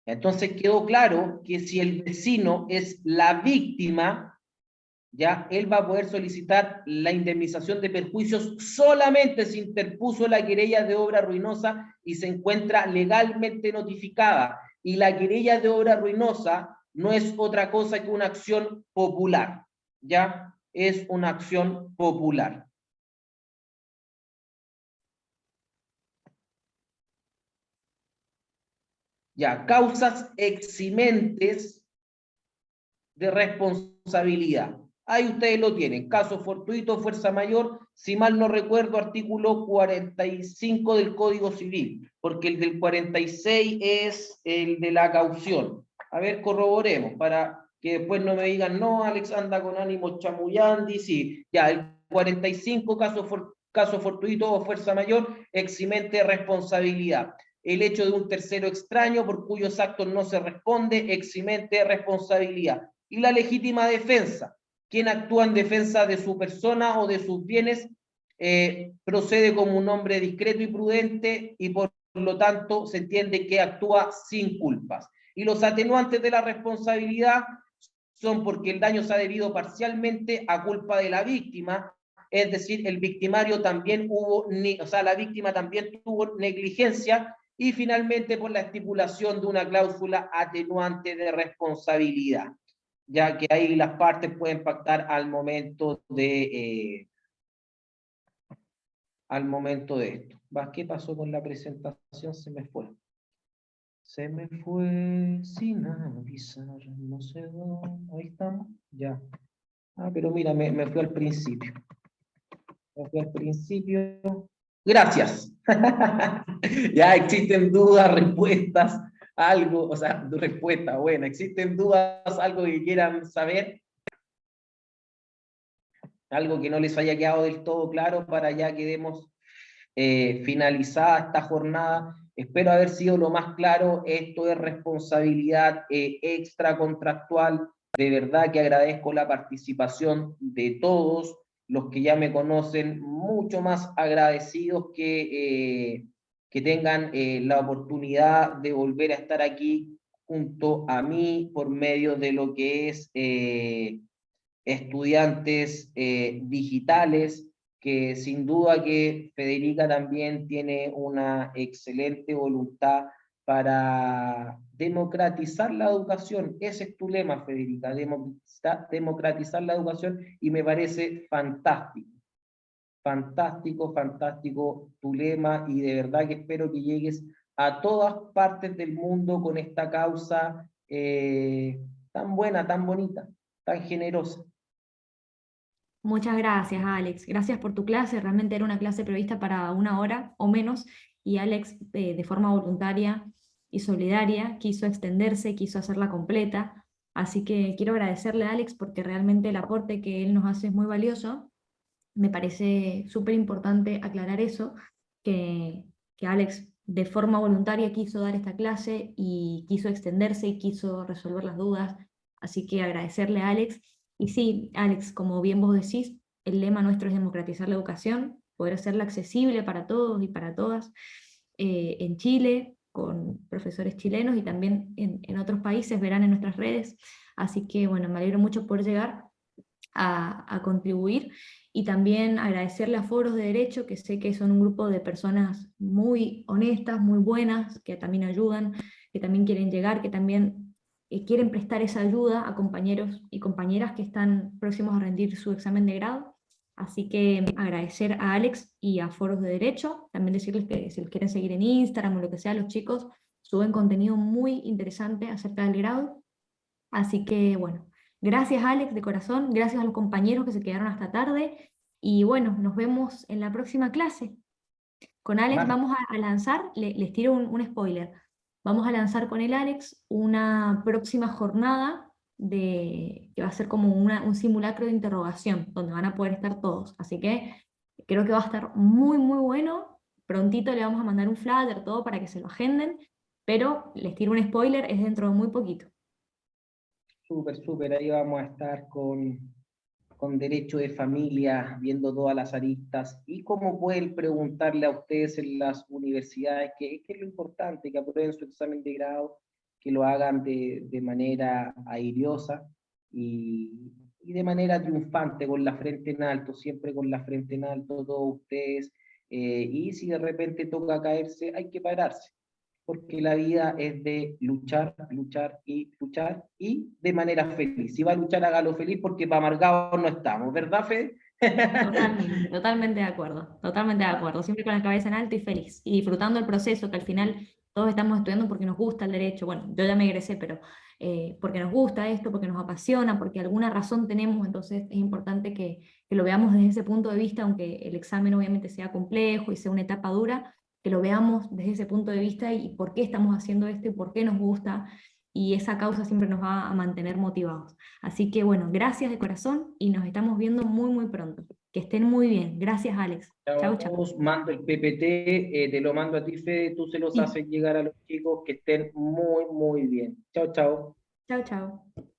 Entonces quedó claro que si el vecino es la víctima, ya él va a poder solicitar la indemnización de perjuicios solamente si interpuso la querella de obra ruinosa y se encuentra legalmente notificada. Y la querella de obra ruinosa no es otra cosa que una acción popular, ya es una acción popular. Ya, causas eximentes de responsabilidad. Ahí ustedes lo tienen, caso fortuito, fuerza mayor, si mal no recuerdo, artículo 45 del Código Civil, porque el del 46 es el de la caución. A ver, corroboremos, para que después no me digan, no, Alex anda con ánimo chamullandi, sí, ya, el 45, caso fortuito o fuerza mayor, eximente de responsabilidad. El hecho de un tercero extraño por cuyos actos no se responde, eximente de responsabilidad. Y la legítima defensa, quien actúa en defensa de su persona o de sus bienes, procede como un hombre discreto y prudente y por lo tanto se entiende que actúa sin culpas. Y los atenuantes de la responsabilidad son porque el daño se ha debido parcialmente a culpa de la víctima, es decir, el victimario también la víctima también tuvo negligencia, y finalmente por la estipulación de una cláusula atenuante de responsabilidad, ya que ahí las partes pueden pactar al momento de esto. ¿Qué pasó con la presentación? Se me fue sin avisar, no sé dónde. Ahí estamos, ya. Pero mira, me fui al principio. Gracias. Ya existen dudas, respuestas, algo, o sea, respuesta buena. ¿Existen dudas, algo que quieran saber? Algo que no les haya quedado del todo claro para ya que demos finalizada esta jornada. Espero haber sido lo más claro. Esto es responsabilidad extracontractual. De verdad que agradezco la participación de todos los que ya me conocen, mucho más agradecidos que tengan la oportunidad de volver a estar aquí junto a mí por medio de lo que es estudiantes digitales, que sin duda que Federica también tiene una excelente voluntad para democratizar la educación. Ese es tu lema, Federica, democratizar la educación, y me parece fantástico. Fantástico, fantástico tu lema, y de verdad que espero que llegues a todas partes del mundo con esta causa tan buena, tan bonita, tan generosa. Muchas gracias, Alex. Gracias por tu clase. Realmente era una clase prevista para 1 hora o menos, y Alex, de forma voluntaria y solidaria, quiso extenderse, quiso hacerla completa. Así que quiero agradecerle a Alex porque realmente el aporte que él nos hace es muy valioso. Me parece súper importante aclarar eso, que Alex de forma voluntaria quiso dar esta clase y quiso extenderse y quiso resolver las dudas. Así que agradecerle a Alex. Y sí, Alex, como bien vos decís, el lema nuestro es democratizar la educación, poder hacerla accesible para todos y para todas, en Chile, con profesores chilenos, y también en otros países, verán en nuestras redes. Así que bueno, me alegro mucho por llegar a contribuir, y también agradecerle a Foros de Derecho, que sé que son un grupo de personas muy honestas, muy buenas, que también ayudan, que también quieren llegar, que también quieren prestar esa ayuda a compañeros y compañeras que están próximos a rendir su examen de grado. Así que agradecer a Alex y a Foros de Derecho, también decirles que si los quieren seguir en Instagram o lo que sea, los chicos suben contenido muy interesante acerca del grado. Así que bueno, gracias Alex de corazón, gracias a los compañeros que se quedaron hasta tarde, y bueno, nos vemos en la próxima clase. Con Alex vamos a lanzar, les tiro un spoiler, vamos a lanzar con el Alex una próxima jornada que va a ser como un simulacro de interrogación, donde van a poder estar todos. Así que creo que va a estar muy, muy bueno. Prontito le vamos a mandar un flyer, todo para que se lo agenden, pero les tiro un spoiler, es dentro de muy poquito. Súper, súper, ahí vamos a estar con derecho de familia, viendo todas las aristas, y cómo pueden preguntarle a ustedes en las universidades qué es lo importante, que aprueben su examen de grado, que lo hagan de manera airiosa y de manera triunfante, con la frente en alto, siempre con la frente en alto, todos ustedes, y si de repente toca caerse, hay que pararse, porque la vida es de luchar, luchar y luchar, y de manera feliz. Si va a luchar, hágalo feliz, porque para amargados no estamos, ¿verdad, Fede? Totalmente, totalmente de acuerdo, totalmente de acuerdo. Siempre con la cabeza en alto y feliz, y disfrutando el proceso, que al final todos estamos estudiando porque nos gusta el derecho, bueno, yo ya me egresé, pero porque nos gusta esto, porque nos apasiona, porque alguna razón tenemos, entonces es importante que lo veamos desde ese punto de vista, aunque el examen obviamente sea complejo y sea una etapa dura, que lo veamos desde ese punto de vista y por qué estamos haciendo esto y por qué nos gusta, y esa causa siempre nos va a mantener motivados. Así que bueno, gracias de corazón y nos estamos viendo muy muy pronto. Que estén muy bien. Gracias, Alex. Chao Chao, a chao. todos, mando el PPT, te lo mando a ti, Fede, tú se los Sí. haces llegar a los chicos, que estén muy, muy bien. Chao, chao. Chao, chao.